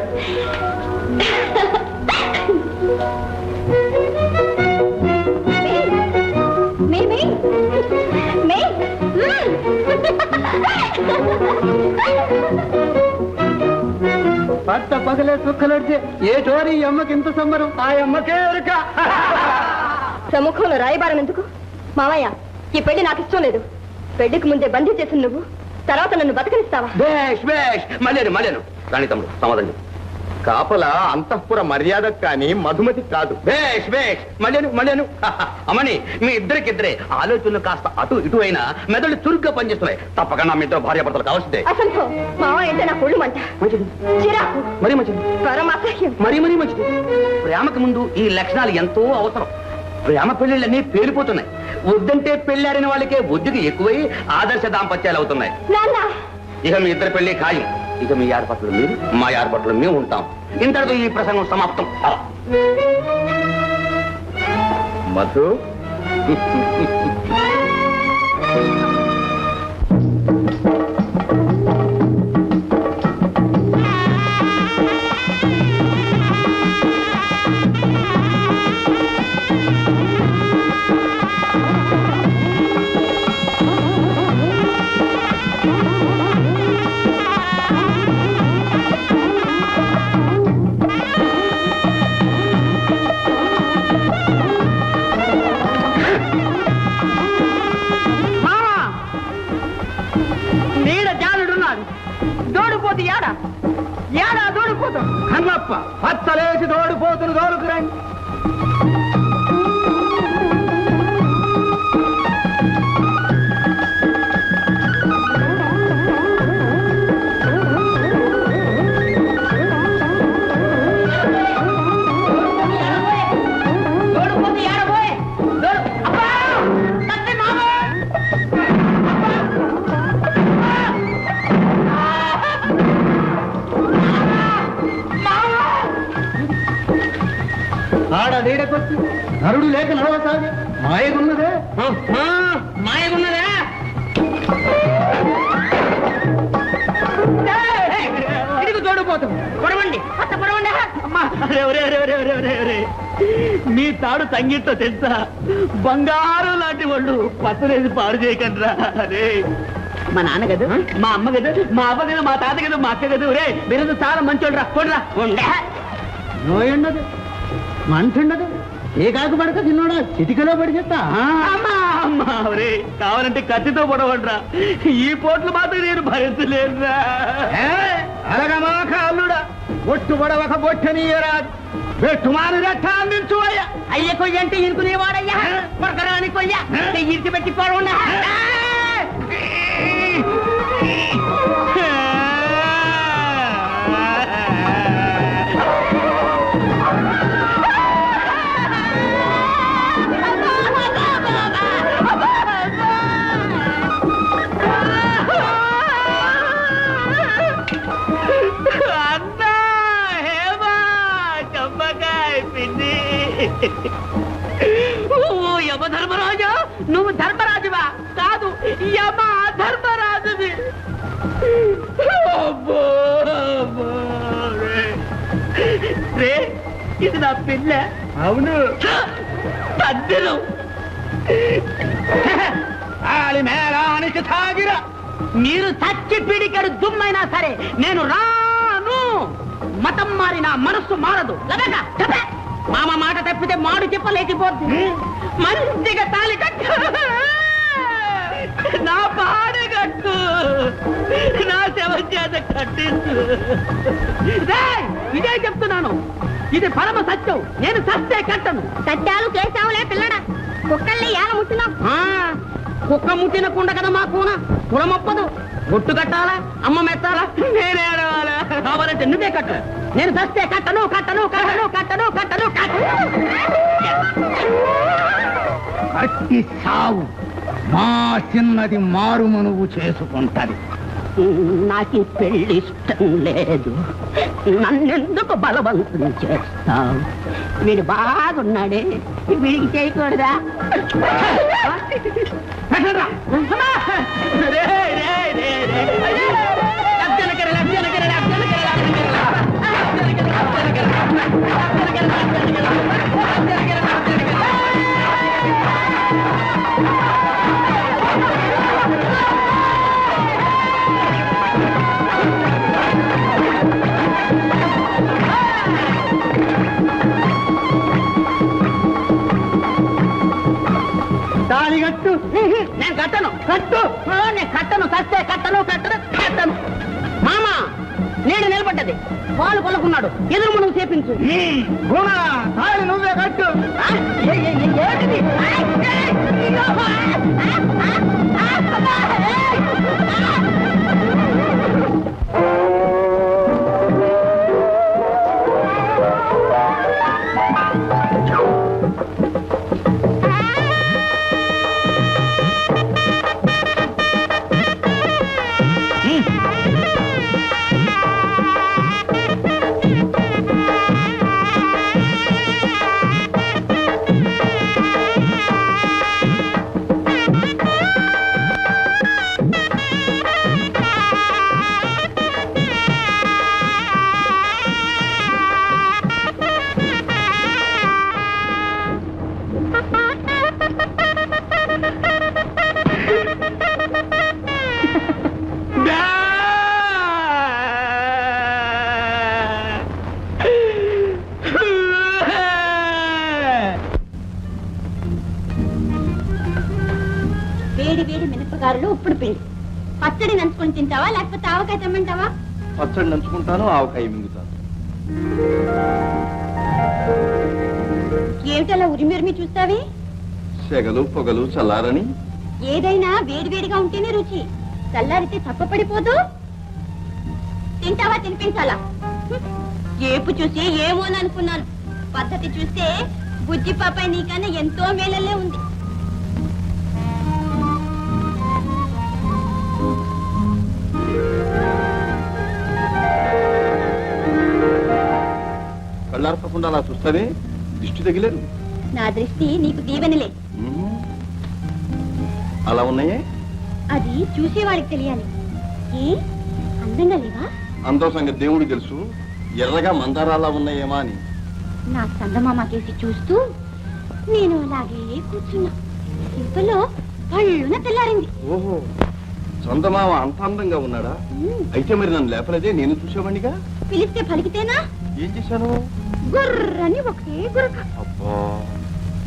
పట్ట పగలే సుక్కలొడితే ఏ టోరీ అమ్మకి ఇంత సంబరం? ఆ అమ్మకే ఎరుక. సముఖంలో రాయబారం ఎందుకు? మావయ్య, ఈ పెళ్లి నాకు ఇష్టం లేదు. పెళ్లికి ముందే బందీ చేసిన నువ్వు తర్వాత నన్ను బతకనిస్తావా? బేష్ బేష్, మళ్ళేను రాణి తమ్ముడు సమాధానం. కాపల అంతఃపుర మర్యాద కానీ మధుమతి కాదు. బేష్ బేష్, మళ్ళేను. అమ్మని, మీ ఇద్దరికిద్దరే ఆలోచనలు కాస్త అటు ఇటు అయినా మెదడు చురుగ్గా పనిచేస్తున్నాయి. తప్పక నా మీ ఇద్దరు భార్యాభర్తలు కావాల్సిందే. అసంభవం. మావయ్య అంటే నా పొళ్ళు మంట, చిరాకు, మరీ మంచిది, పరమ అసహ్యం. మరీ మంచిది. ప్రేమకు ముందు ఈ లక్షణాలు ఎంతో అవసరం. ప్రేమ పెళ్లిళ్ళన్నీ పేలిపోతున్నాయి. వద్దంటే పెళ్ళారిన వాళ్ళకే బుద్ధికి ఎక్కువై ఆదర్శ దాంపత్యాలు అవుతున్నాయి. నాన్న, ఇక మీ ఇద్దరు పెళ్లి ఖాయం. ఇక మీ ఏర్పాట్లు మీరు, మా ఏర్పాట్లు మేము ఉంటాం. ఇంతటితో ఈ ప్రసంగం సమాప్తం. మధు, దోడిపోతు ఏడా దోడిపోతు కన్నప్ప పచ్చలేసి దోడిపోతును దోడుకురండి. నీడకొచ్చి నరుడు లేక నడవసాగి మాయగున్నదే మాయగున్నదా ఇదిగో తోడుపోతాం పొడవండి అత్త పొడవండి అమ్మా మీ తాడు సంగీత తెలుసా బంగారు లాంటి వాళ్ళు పచ్చలేసి పాడు చేయకండి అరే మా నాన్న కదా మా అమ్మ కదా మా అవ్వ కదా మా తాత కదా మా అక్క కదా రే మీరు చాలా మంచోడు రా కొడరా నోయుండదు మంటుండదు ఏ కాకు పడక చిన్నోడా చిటికలో పడి చెప్తా రే కావాలంటే కత్తితో పొడవండ్రా ఈ పోట్లు మాత్రం నేను భరించలేదురా అలగమాక అల్లుడా ఒట్టు పడవక బొట్టనీయరాదు పెట్టుమాని రట్ట అందించు అయ్యా అయ్య కొయ్య అంటే ఇరుకునేవాడయ్యా కొరకరాని కొయ్య ఇరికి పెట్టి పొడవుండా యమధర్మరాజా నువ్వు ధర్మరాజువా కాదు యమ ధర్మరాజువి రే ఇది నా పిల్ల అవును తద్దిరం మేళానికి సాగిరా మీరు చచ్చి పీడికడు దుమ్మైనా సరే నేను రాను మతం మారిన మనస్సు మారదు లగక చెప్పే మామ మాట తప్పితే మాడు చెప్పలేకపోతుంది మంచిగా తాళి కట్టు నా పాడ కట్టు నా శవ చేత కట్టించు ఇదే చెప్తున్నాను ఇది పరమ సత్యం నేను సత్తే కట్టను సత్యాలు కేసావులే పిల్లడా కుక్కల్ని ఏల ముట్టినాం కుక్క ముట్టిన కుండ కదా మా కూన కులమొప్పదు ఒట్టు కట్టాలా అమ్మ మెత్తాలా నేనే ఆడవాలా కావాలంటే నువ్వే కట్టు నేను సస్తే కట్టను కట్టను కట్టను కట్టను కట్టను కట్టి సావు మా చిన్నది మారుమనువు చేసుకుంటది నాకు పెళ్లి ఇష్టం లేదు నన్నెందుకు బలవంతం చేస్తావు వీడు బాగున్నాడే వీడికి చేయకూడదా తాళి కట్టు నేను కట్టను కట్టు నేను కట్టను సస్తే కట్టను కట్టను కట్టను మామ నేను నిలబడ్డది పాలు కొనుక్కున్నాడు ఎదురు మనం చేపించు గుణ తాళి నువ్వే కట్టు ఏంటిది? వేడి వేడి మినపగారులు ఉప్పుడు పిండి పచ్చడి నంచుకొని తింటావా లేకపోతే ఆవకాయ తెమ్మంటావా పచ్చడి నంచుకుంటాను ఆవకాయ మింగుతాను ఏమిటలా ఉరిమిరిమి చూస్తావి సెగలు పొగలు చల్లారని ఏదైనా వేడి వేడిగా ఉంటేనే రుచి చల్లారితే తప్పపడిపోదు తింటావా తినిపించాలా ఏపు చూసి ఏమోననుకున్నాను పద్ధతి చూస్తే బుజ్జి పాపాయి నీకన్నా ఎంతో మేలల్లే ఉంది కళ్ళార్పకుండా అలా చూస్తావే దిష్టి తగిలేదు. నా దృష్టి నీకు దీవెనలే. అలా ఉన్నాయే. అది చూసేవాడికి తెలియాలి. ఏ అందంగా లేవా? అందం సంగతి దేవుడికి తెలుసు. ఎర్రగా మందారాలా ఉన్నాయేమా అని. నా చందమామ కేసి చూస్తూ నేను అలాగే కూర్చున్నా. ఇంతలో పళ్ళున తెల్లారింది. ఓహో, చందమామ అంత అందంగా ఉన్నాడా? అయితే మరి నన్ను లేపలేదే, నేను చూసేవాడినిగా. పిలిస్తే పలికితేనా? ఏం చేశాను? గుర్రని ఒకటే గురక. అబ్బా.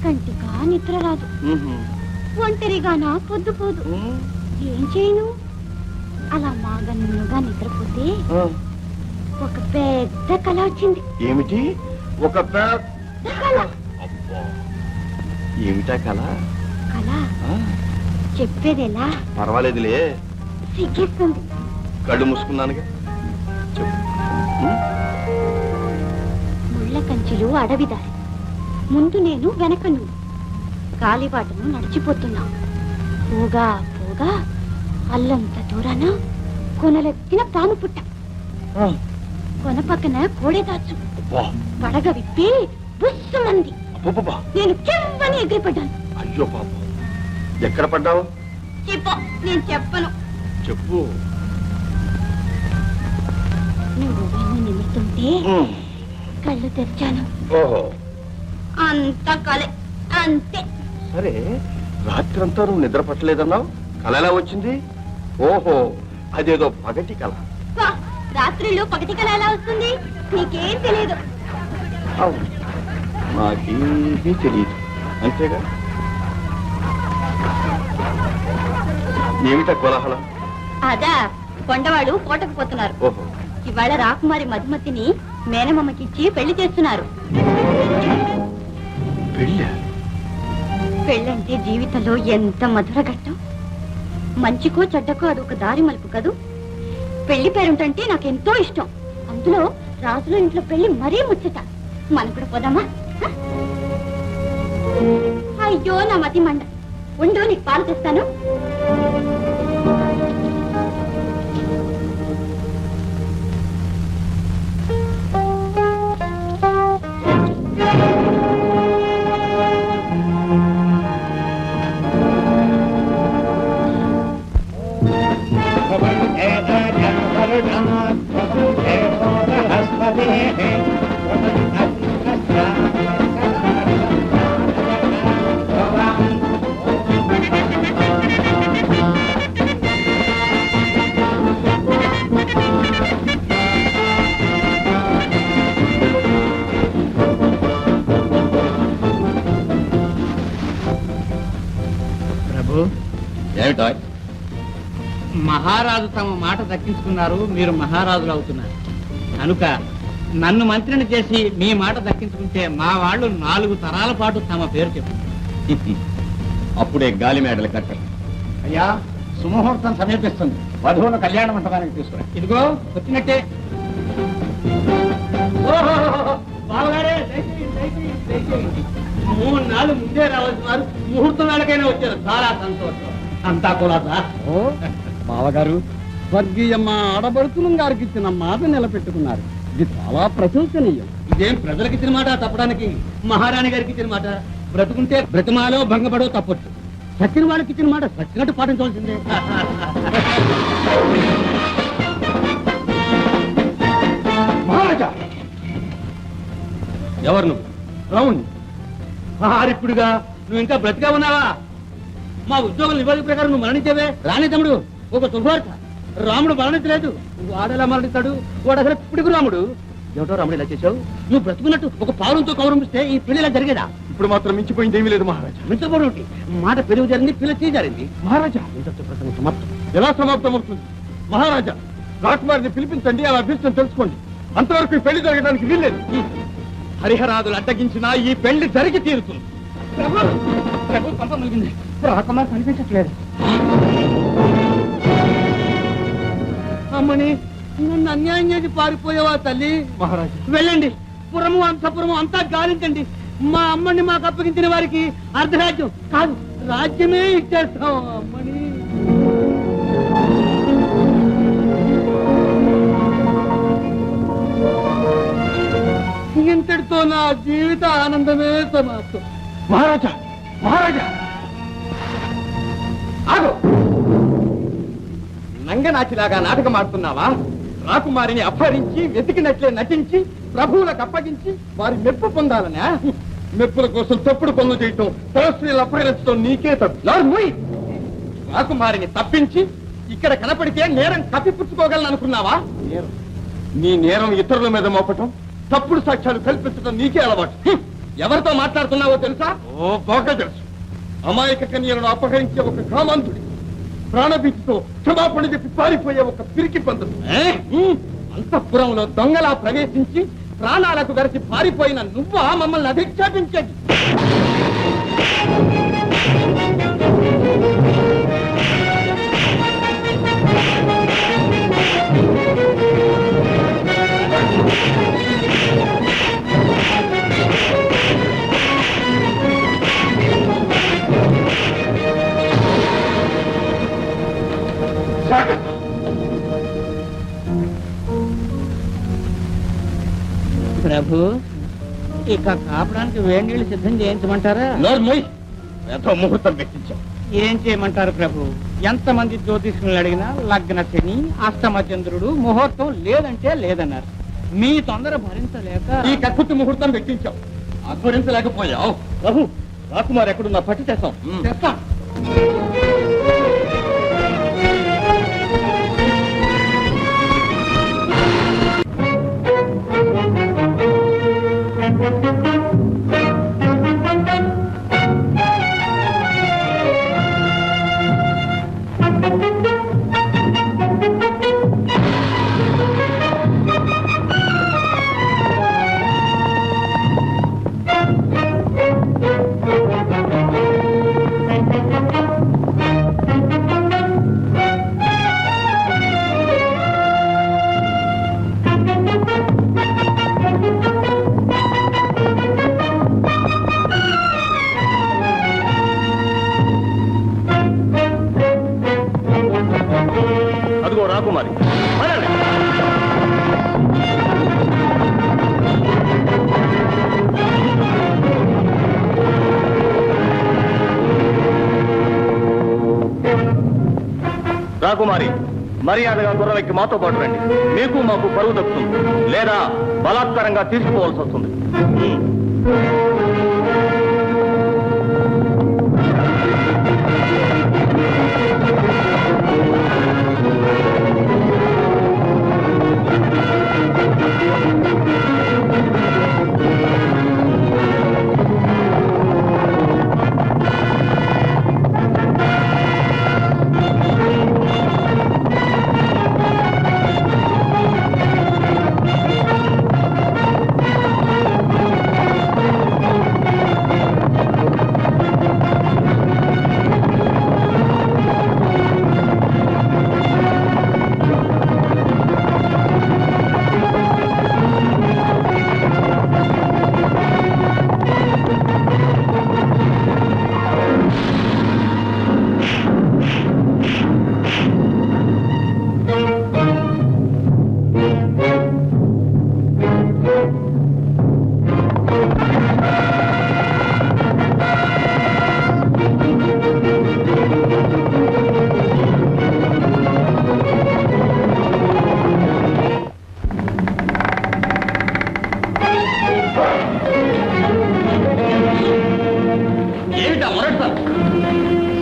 కంటిగా నిద్ర రాదు, ఉహు. ఒంటరిగానా పొద్దుపోదు. ఏం చేయను? అలా మాగన్నుగా నిద్రపోతే ఆ. ఒక పెద్ద కళ వచ్చింది. ఏమిటి? ఒక పెద్ద కళ. అబ్బా, ఏమిటా కళ? కళ ఆ, చెప్పేదెలా? పర్వాలేదులే, సిగ్గిస్తుంది. కళ్ళు మూసుకున్నానుగా. చెప్పు. ముళ్ళ కంచెలు అడవిదారి, ముందు నేను వెనక నువ్వు. గాలిబాటను నడిచిపోతున్నా. పోగా పోగా అల్లంత దూరాన కొనలెత్తిన పాము పుట్ట. ఆ. కొన పక్కన కోడే దాచు. అబ్బా. పడగ విప్పి బుస్సుమంది. అబ్బబ్బబ్బా. నేను చెవ్వని ఎగిరిపడ్డాను. అయ్యో పాపం. ఎక్కడ పడ్డావు? చెప్పు. నేను చెప్పను. చెప్పు. నువ్వు వెన్ను నిలుతుంటే కళ్ళు తెరిచాను. ఓహో, అంత కలే, అంతే. సరే, రాత్రంతా నువ్వు నిద్ర పట్టలేదన్నావు, కళ ఎలా వచ్చింది? ఓహో, అదేదో పగటి కళ. వా, రాత్రిలో పగటి కళ ఎలా వస్తుంది? నీకేం తెలియదు. అవును, నాకేమీ తెలియదు. అంతేగా. ఏమిటా కోలాహలం? అదా, కొండవాడు కోటకు పోతున్నారు. ఓహో, ఇవాళ రాకుమారి మధుమతిని మేనమామకిచ్చి పెళ్లి చేస్తున్నారు. పెళ్ళా? పెళ్ళంటే జీవితంలో ఎంత మధుర ఘట్టం. మంచికో చెడ్డకో అదొక దారి మలుపు కదూ. పెళ్లి పేరుంటంటే నాకెంతో ఇష్టం. అందులో రాజుల ఇంట్లో పెళ్లి మరీ ముచ్చట. మనం కూడా పోదామా? హ? అయ్యో నా మతి మండ. ఉండు, నీకు పాలు తెస్తాను. ఏమిటా? మహారాజు తమ మాట దక్కించుకున్నారు, మీరు మహారాజులు అవుతున్నారు కనుక నన్ను మంత్రిని చేసి మీ మాట దక్కించుకుంటే మా వాళ్ళు 4 తరాల పాటు తమ పేరు చెప్తారు. అప్పుడే గాలి మేడలు కట్టాలి. అయ్యా, సుముహూర్తం సమీపిస్తుంది. వధువును కళ్యాణ మంటపానికి తీసుకురా. ఇదిగో వచ్చినట్టే. బావగారే, దయచేయండి, దయచేయండి, దయచేయండి. 3 నాళ్ళు ముందే రావాల్సిన వారు ముహూర్తం వేళకైనా వచ్చారు. చాలా సంతోషం. అంతా కులాసా? ఓ బావగారు, స్వర్గీయమ్మ ఆడబడుతులం గారికి ఇచ్చిన మాట నిలబెట్టుకున్నారు. ఇది చాలా ప్రశంసనీయం. ఇదేం ప్రజలకు ఇచ్చిన మాట తప్పడానికి? మహారాణి గారికి ఇచ్చిన మాట బ్రతుకుంటే బ్రతిమాలో భంగపడో తప్పొచ్చు. సచిన వాళ్ళకి ఇచ్చిన మాట సచ్చినట్టు పాటించవలసిందే. మహారాజా! ఎవరు నువ్వు? రావుణ్ణి. హారిప్పుడుగా నువ్వు ఇంకా బ్రతిగా ఉన్నావా? మా ఉద్యోగుల నివేదిక ప్రకారం నువ్వు మరణించావే. రాని తమ్ముడు, ఒక శుభవార్త. రాముడు మరణించలేదు. వాడెలా మరణిస్తాడు? వాడు అసలు ఇప్పుడుకు రాముడు. ఏమిటో రాముడు ఇలా చేశావు? నువ్వు బ్రతుకున్నట్టు ఒక పావురంతో కౌరమిస్తే ఈ పెళ్లి ఇలా జరిగేదా? ఇప్పుడు మాత్రం మించిపోయింది ఏమీ లేదు మహారాజా. మించబడి మాట పెరుగు జరిగింది, పిల్ల చేయి జరిగింది. మహారాజా, ప్రసంగం సమాప్తం. ఎలా సమాప్తం అవుతుంది? మహారాజా, రాకుమారిని పిలిపించండి, ఆ అభ్యర్థం తెలుసుకోండి. అంతవరకు ఈ పెళ్లి జరగడానికి వీల్లేదు. హరిహరాదులు అడ్డగించినా ఈ పెళ్లి జరిగి తీరుతుంది. ప్రభు పంప ముగిసింది. రాకుమార్ కనిపించట్లేదు. అమ్మని, నన్ను అన్యాయం చేసి పారిపోయావా తల్లి? మహారాజా, వెళ్ళండి, పురము అంతపురము అంతా గాలించండి. మా అమ్మని మాకు అప్పగించిన వారికి అర్ధరాజ్యం కాదు, రాజ్యమే ఇచ్చేస్తాం. అమ్మని ఇంతటితో ఇంకతో నా జీవిత ఆనందమే సమాప్తం. మహారాజా మహారాజా ఆగు. నంగనాచిలాగా నాటకం ఆడుతున్నావా? రాకుమారిని అపహరించి వెతికినట్లే నటించి ప్రభువులకు అప్పగించి వారి మెప్పు పొందాలనా? మెప్పుల కోసం తప్పుడు పనులు చేయటం, పరస్త్రీలు అపహరించడం నీకే తప్పు. రాకుమారిని తప్పించి ఇక్కడ కనపడితే నేరం కప్పిపుచ్చుకోగలను అనుకున్నావా? నీ నేరం ఇతరుల మీద మోపటం, తప్పుడు సాక్ష్యాలు కల్పించడం నీకే అలవాటు. ఎవరితో మాట్లాడుతున్నావో తెలుసా? ఓ బాగా తెలుసు. అమాయక కన్యలను అపహరించే ఒక కామాంధుడి, ప్రాణభీతితో క్షమాపణ చెప్పి పారిపోయే ఒక పిరికి పందుడు. అంతఃపురంలో దొంగలా ప్రవేశించి ప్రాణాలకు వెరసి పారిపోయిన నువ్వు మమ్మల్ని అధిక్షేపించేది. ప్రభు, ఇక కాపడానికి వేడి నీళ్లు సిద్ధం చేయించమంటారా? నోర్మోయ్, ఎంతో ముహూర్తం పెట్టించాం. ఏం చేయమంటారు ప్రభు? ఎంతమంది జ్యోతిష్యులు అడిగినా లగ్న శని, అష్టమ చంద్రుడు, ముహూర్తం లేదంటే లేదన్నారు. మీ తొందర భరించలేక ఈ కక్కుర్తి ముహూర్తం పెట్టించాం. అధ్వరించలేకపోయావు. ప్రభు, రాకుమార్ ఎక్కడున్నా పట్టి చేస్తాం. తెస్తాం. అదిగో రాకుమారి. రాకుమారి, మర్యాదగా గుర్రమెక్కి మాతో పాటు రండి. మీకు మాకు పరువు దక్కుతుంది, లేదా బలాత్కారంగా తీసుకుపోవాల్సి వస్తుంది.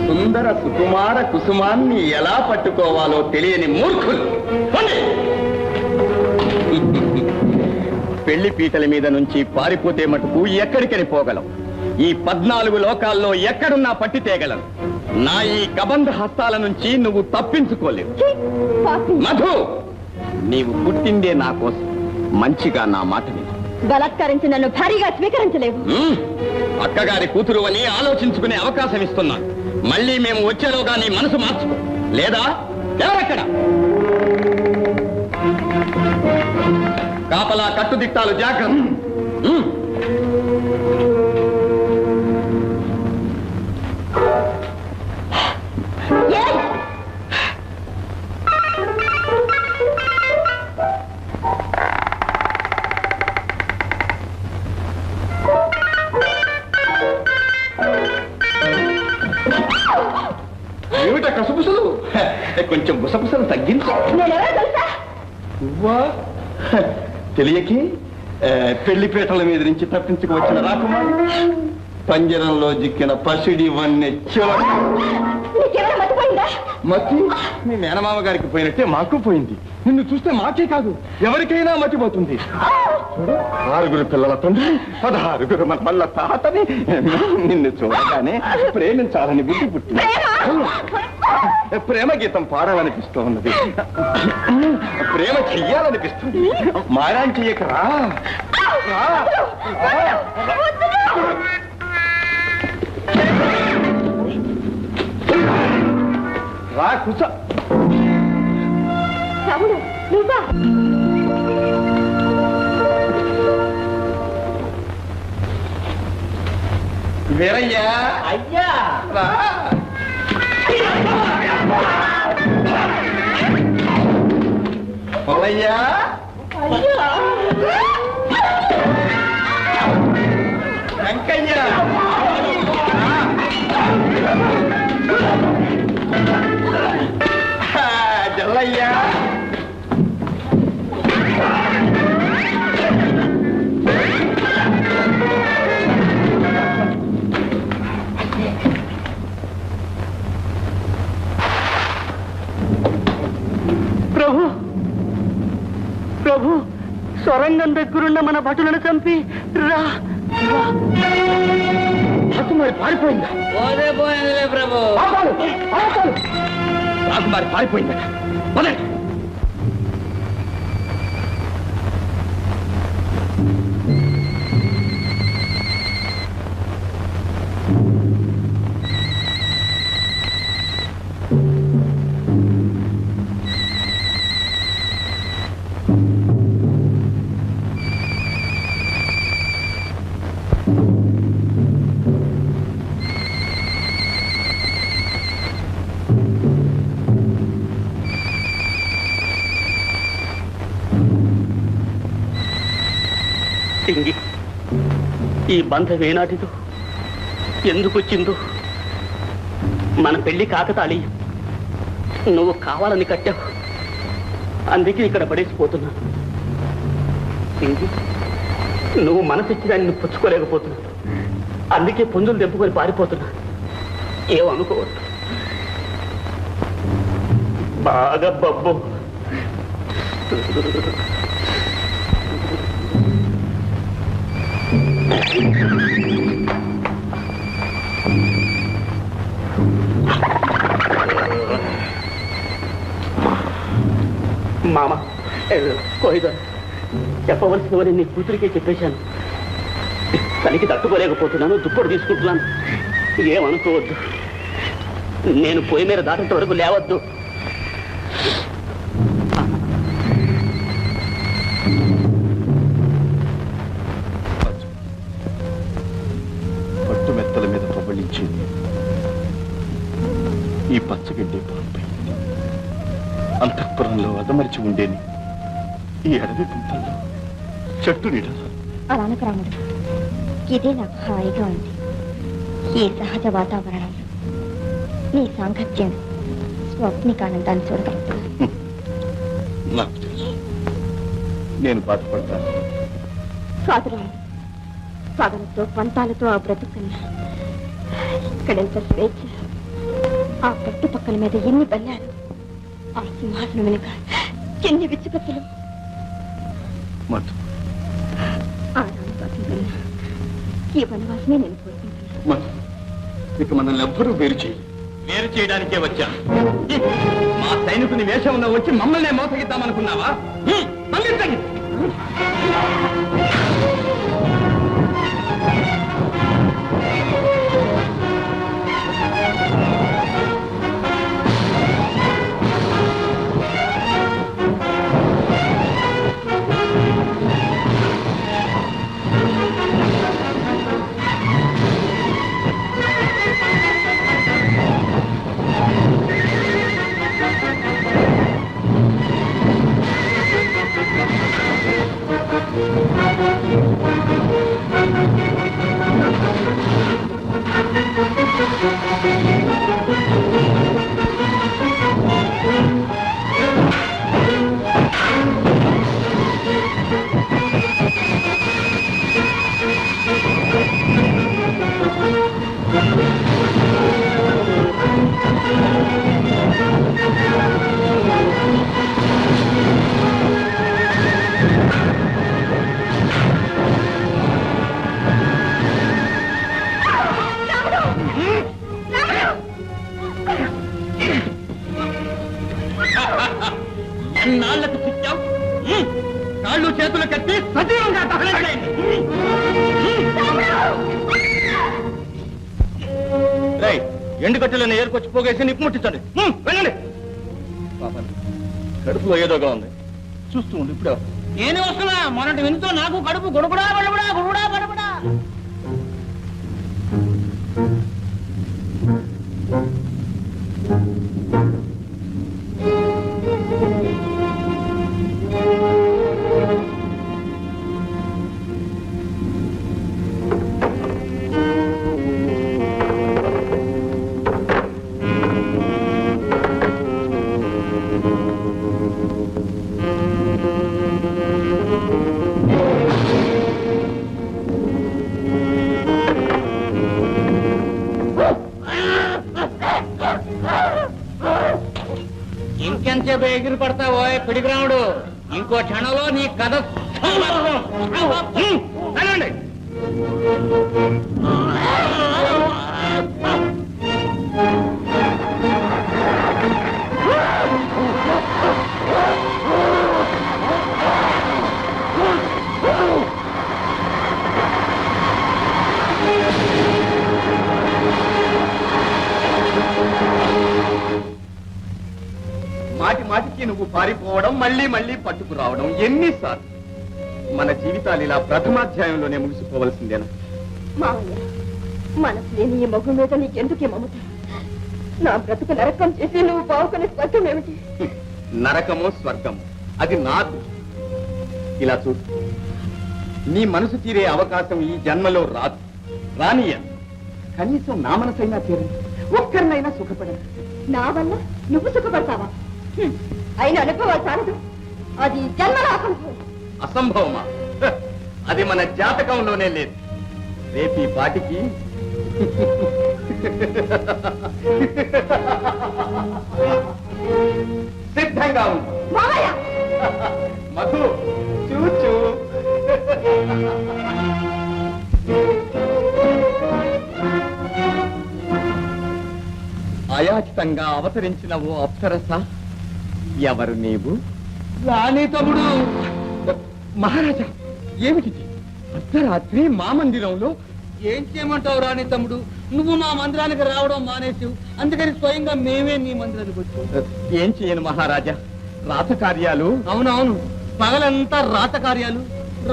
సుందర సుకుమార కుసుమాన్ని ఎలా పట్టుకోవాలో తెలియని మూర్ఖులు. పెళ్లి పీటల మీద నుంచి పారిపోతే మటుకు ఎక్కడికని పోగలం. ఈ 14 లోకాల్లో ఎక్కడున్నా పట్టి తేగలను. నా ఈ కబంధ హస్తాల నుంచి నువ్వు తప్పించుకోలేవు. మధు, నీవు పుట్టిందే నా కోసం. మంచిగా నా మాట విను. బలాత్కరించి నన్ను భారీగా స్వీకరించలేవు. అక్కగారి కూతురు అని ఆలోచించుకునే అవకాశం ఇస్తున్నాను. మళ్ళీ మేము వచ్చేలోగా నీ మనసు మార్చుకో, లేదా ఎవరక్కడ కాపలా కట్టుదిట్టాలు జాగ్రత్త. నువ్వా? తెలియకి పెళ్లిపేటల మీద నుంచి తప్పించుకు వచ్చిన రాకుమారి, పంజరంలో జిక్కిన పసిడి వన్నె చివరి మతి మీ మేనమామ గారికి పోయినట్టే మాకు పోయింది. నిన్ను చూస్తే మాకే కాదు ఎవరికైనా మతిపోతుంది. చూడు, 6 పిల్లల తండ్రి, 16 మళ్ళ తాతని. నిన్ను చూడగానే ప్రేమించాలని బుద్ధి పుట్టింది. ప్రేమ గీతం పాడాలనిపిస్తూ ఉన్నది, ప్రేమ చెయ్యాలనిపిస్తుంది. మారాన్ చెయ్యకరా. రా కూర్చో. వీరయ్యా, అయ్యా, రా. పొలయ్యా, వెంకయ్య, జల్లయ్యా, ప్రభు ప్రభు, సొరంగం దగ్గరున్న మన భటులను చంపి రా. రాకుమారి పారిపోయిందా? పోయిందిలే ప్రభు. రాకుమారి పారిపోయిందా? పదండి. టింగి, ఈ బంధం ఏనాటిదో, ఎందుకు వచ్చిందో? మన పెళ్లి కాకతాళి, నువ్వు కావాలని కట్టావు, అందుకే ఇక్కడ పడేసిపోతున్నా. టింగి, నువ్వు మనసిచ్చి దాన్ని పుచ్చుకోలేకపోతున్నావు, అందుకే పుంజులు తెంపుకొని పారిపోతున్నా. ఏమనుకోవద్దు. బాగా బబ్బు. మామ, కోయిదా, చెప్పవలసినవని నీ కూతురికే చెప్పేశాను. తనకి తట్టుకోలేకపోతున్నాను, దుప్పటి తీసుకుంటున్నాను. ఏమనుకోవద్దు. నేను పొయ్యి మీద దాటేంత వరకు లేవద్దు. పట్టుమెత్తల మీద పబళించింది ఈ పచ్చగడ్డే పాల్పై. అంతఃపురంలో అదమరిచి ఉండేని ఈ అడవి గుంపల్లో చెట్టు నీడ. అలానకు రాముడు, ఇదే నాకు హాయిగా ఉంది. ఈ సహజ వాతావరణంలో నీ సాంగత్యం స్వప్నికానందాన్ని చూడగలుగుతాను. నాకు తెలుసు, నేను బాధపడతాను. కాదు రాముడు, పగలతో పంతాలతో ఆ బ్రతుకున్నా ఇక్కడెంత స్వేచ్ఛ. ఆ పట్టు పక్కల మీద ఎన్ని బల్లాలు, ఆ సింహాసనం వెనుక ఎన్ని విచ్చుకత్తులు. మధు, ఆ రామవాసం కన్నా ఈ వనవాసమే నేను కోరుకుంటున్నాను. మధు, ఇక మనల్ని ఎవ్వరూ వేరు చేయడానికే వచ్చా. మా సైనికుని వేషంలో వచ్చి మమ్మల్ని మోసగిద్దామనుకున్నావా? పంపించండి. కాళ్ళు చేతులు కట్టి సజీవంగా దహనం చేయండి. ఎండు కట్టెలను ఏరుకొచ్చి పోగేసి నిప్పు ముట్టించండి. వెళ్ళండి. పాపం కడుపులో ఏదోగా ఉంది, చూస్తూ ఉండి ఇప్పుడే. నేను వస్తున్నా. మొన్నటి వినుతో నాకు కడుపు గుడుగుడా బడబడా గుడుగుడా బడబడా. ఇంకెంతసేపు ఎగిరి పడతావో పిడిగ్రాముడు, ఇంకో క్షణంలో నీ కథ వెళ్ళండి. మాటి మాటికి నువ్వు పారిపోవడం, మళ్ళీ మళ్ళీ పట్టుకురావడం ఎన్నిసార్లు? మన జీవితాలు ఇలా ప్రథమాధ్యాయంలోనే ముగిసిపోవలసిందేనా? మావయ్య, మనసు లేని ఈ మగు మీద నీకెందుకే మమత? నా బ్రతుకు నరకం చేసి నువ్వు బావుకునే స్వర్గం ఏమిటి? నరకమో స్వర్గమో అది నా దృష్టి. ఇలా చూడు, నీ మనసు తీరే అవకాశం ఈ జన్మలో రాదు, రానియ. కనీసం నా మనసైనా తీరండి, ఒక్కరినైనా సుఖపడదు. నా వల్ల నువ్వు సుఖపడతావా? అయిన అనుభవాలు చాలదు, అది జన్మల అసంభవం. అసంభవమా? హ, అది మన జాతకంలోనే లేదు. రేపు ఈ పాటికి సిద్ధంగా ఉంది. మావయ్య, మధు చూచు. అయాచితంగా అవతరించిన ఓ అప్సరస, ఎవరు నీవు? రాణి తమ్ముడు. మహారాజా, ఏమిటి అర్ధరాత్రి మా మందిరంలో? ఏం చేయమంటావు రాణి తమ్ముడు? నువ్వు మా మందిరానికి రావడం మానేసావు, అందుకని స్వయంగా మేమే నీ మందిరానికి వచ్చావు. ఏం చేయను మహారాజా, రాతకార్యాలు. అవునవును, పగలంతా రాత కార్యాలు,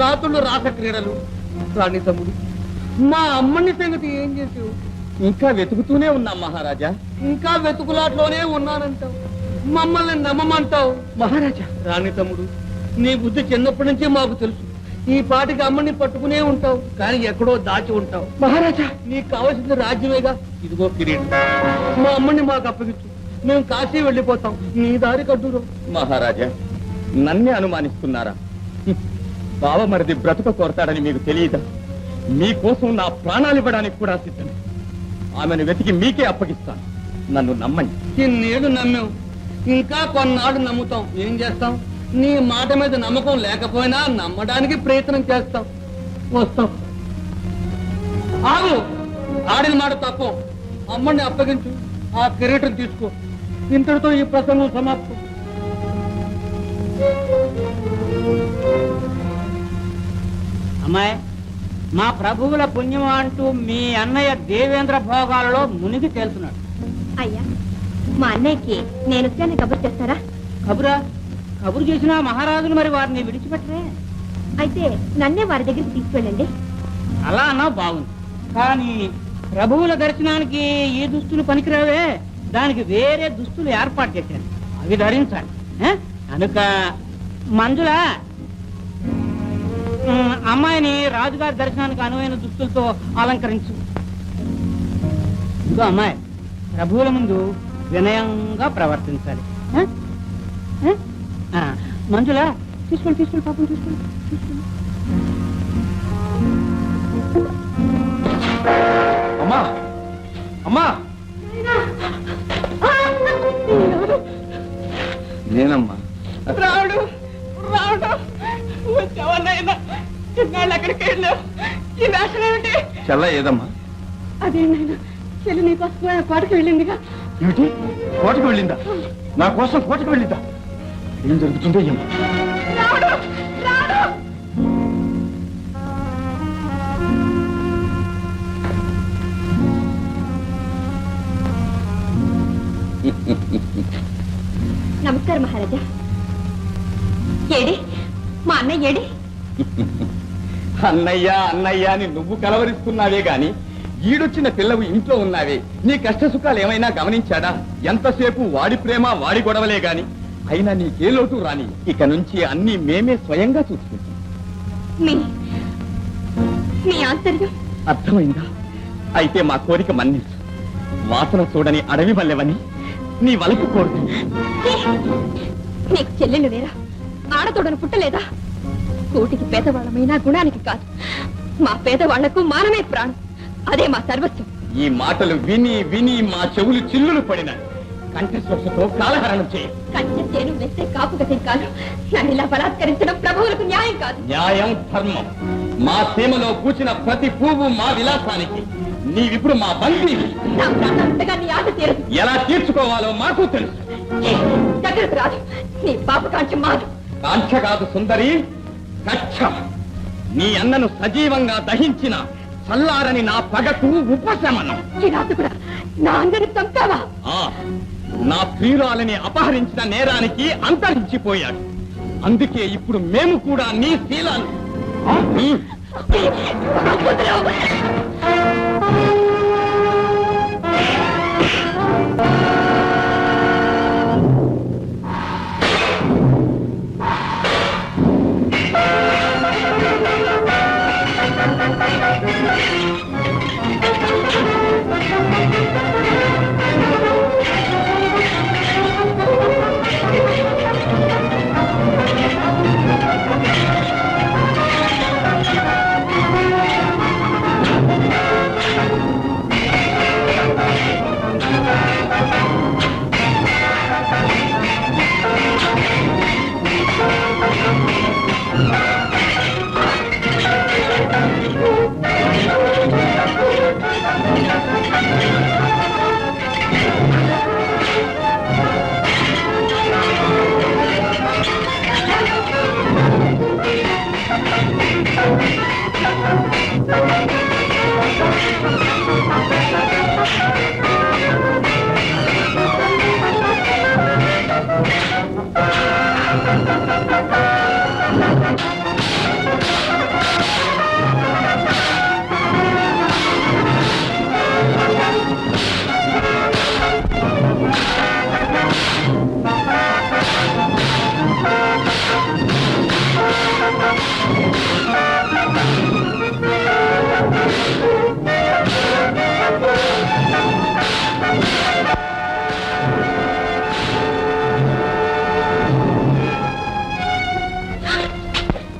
రాత్రులు రాస క్రీడలు. రాణి తమ్ముడు, మా అమ్మని సంగతి ఏం చేసావు? ఇంకా వెతుకుతూనే ఉన్నాం మహారాజా. ఇంకా వెతుకులాట్లోనే ఉన్నానంటావు, మమ్మల్ని నమ్మమంటావు. మహారాజా, రాణి తమ్ముడు, నీ బుద్ధి చిన్నప్పటి నుంచి మాకు తెలుసు. ఈ పాటికి అమ్మని పట్టుకునే ఉంటావు, కానీ ఎక్కడో దాచి ఉంటావు. మహారాజా, నీకు కావలసిన రాజ్యమేగా, ఇదిగో కిరీటం. మా అమ్మని మాకు అప్పగించు, మేము కాశీ వెళ్ళిపోతాం. నీ దారి కట్టురు. మహారాజా, నన్నే అనుమానిస్తున్నారా? బావమరిది బ్రతుక కోరతాడని మీకు తెలియదా? మీకోసం నా ప్రాణాలు ఇవ్వడానికి కూడా సిద్ధం. ఆమెను వెతికి మీకే అప్పగిస్తాను, నన్ను నమ్మండి. ఇన్నేళ్ళు నమ్మాం, ఇంకా కొన్నాళ్ళు నమ్ముతాం. ఏం చేస్తాం? నీ మాట మీద నమ్మకం లేకపోయినా నమ్మడానికి ప్రయత్నం చేస్తాం. వస్తాం. ఆగు, ఆడిన మాట తప్పు. అమ్మని అప్పగించు, ఆ కిరీటం తీసుకో. ఇంతటితో ఈ ప్రసంగం సమాప్తం. అమ్మాయి, మా ప్రభువుల పుణ్యం అంటూ మీ అన్నయ్య దేవేంద్ర భోగాలలో మునిగి తేలుతున్నాడు. అయ్యా, మా అన్నయ్యకి నేను వచ్చాను కబురు చేస్తారా? కబురా? కబురు చేసిన మహారాజులు మరి వారిని విడిచిపెట్టరే. అయితే నన్నే వారి దగ్గరికి తీసుకెళ్ళండి. అలా అన్నా బాగుంది, కానీ ప్రభువుల దర్శనానికి ఈ దుస్తులు పనికిరావే. దానికి వేరే దుస్తులు ఏర్పాటు చేశారు, అవి ధరించాలి. కనుక మంజుల, అమ్మాయిని రాజుగారి దర్శనానికి అనువైన దుస్తులతో అలంకరించు. ఇంకో అమ్మాయి, ప్రభువుల ముందు వినయంగా ప్రవర్తించాలి. మంజుల, తీసుకోండి తీసుకోండి, పాపం తీసుకోండి తీసుకోండి. అమ్మా, అమ్మా. నేనమ్మా. రావుడు రావుడు, వచ్చావన్నైనా ఇన్నాళ్ళు ఎక్కడికి వెళ్ళావు? ఈ వేషం ఏమిటి? చెల్ల ఏదమ్మా? అదేనైనా చెల్లి నీకోసం కోటకి వెళ్ళిందిగా. ఏమిటి? కోటకు వెళ్ళిందా? నా కోసం కోటకు వెళ్ళిందా? ఏం జరుగుతుందో ఏమో. రావుడు రావుడు అన్నయ్య ఏడి? అన్నయ్య అన్నయ్య అని నువ్వు కలవరిస్తున్నావే గాని ఈడొచ్చిన పిల్లవు ఇంట్లో ఉన్నావే, నీ కష్ట సుఖాలు ఏమైనా గమనించాడా? ఎంతసేపు వాడి ప్రేమ వాడి గొడవలే గాని అయినా నీకే లోటు రాని. ఇక నుంచి అన్ని మేమే స్వయంగా చూసుకుంటాం. మీ ఆంతర్యం అర్థమైందా? అయితే మా కోరిక మన్నించు. వాసన చూడని అడవి వల్లెవని నీ వలపు కోరుతు. నీకు చెల్లెలు లేరా? ఆడతోడను పుట్టలేదా? కూటికి పేదవాళ్ళమైనా గుణానికి కాదు. మా పేదవాళ్లకు మానమే ప్రాణం. అదే మా సర్వస్వం. ఈ మాటలు విని విని మా చెవులు చిల్లులు పడినాయి. కంఠస్పర్శతో కాలహరణం చేయ. కంచె చేను వేస్తే కాపు గతి కాదు. నన్ను ఇలా బలాత్కరించడం ప్రభువులకు న్యాయం కాదు. న్యాయం ధర్మం. మా సీమలో పూచిన ప్రతి పువ్వు మా విలాసానికి. నీవిప్పుడు మా బందీ. నా ప్రాణంతగా నీ ఆట తీరదు. ఎలా తీర్చుకోవాలో మాకు తెలుసు. దగ్గరకు రాదు. నీ పాప కాంక్ష మాదు. కాంక్ష కాదు సుందరి, కక్ష. నీ అన్నను సజీవంగా దహించిన చల్లారని నా పగకు ఉపశమనం. ఈ రాత్రి కూడా నా అందరిని చంపావా? నా ప్రియురాలని అపహరించిన నేరానికి అంతరించిపోయాడు. అందుకే ఇప్పుడు మేము కూడా నీ శీలాలు.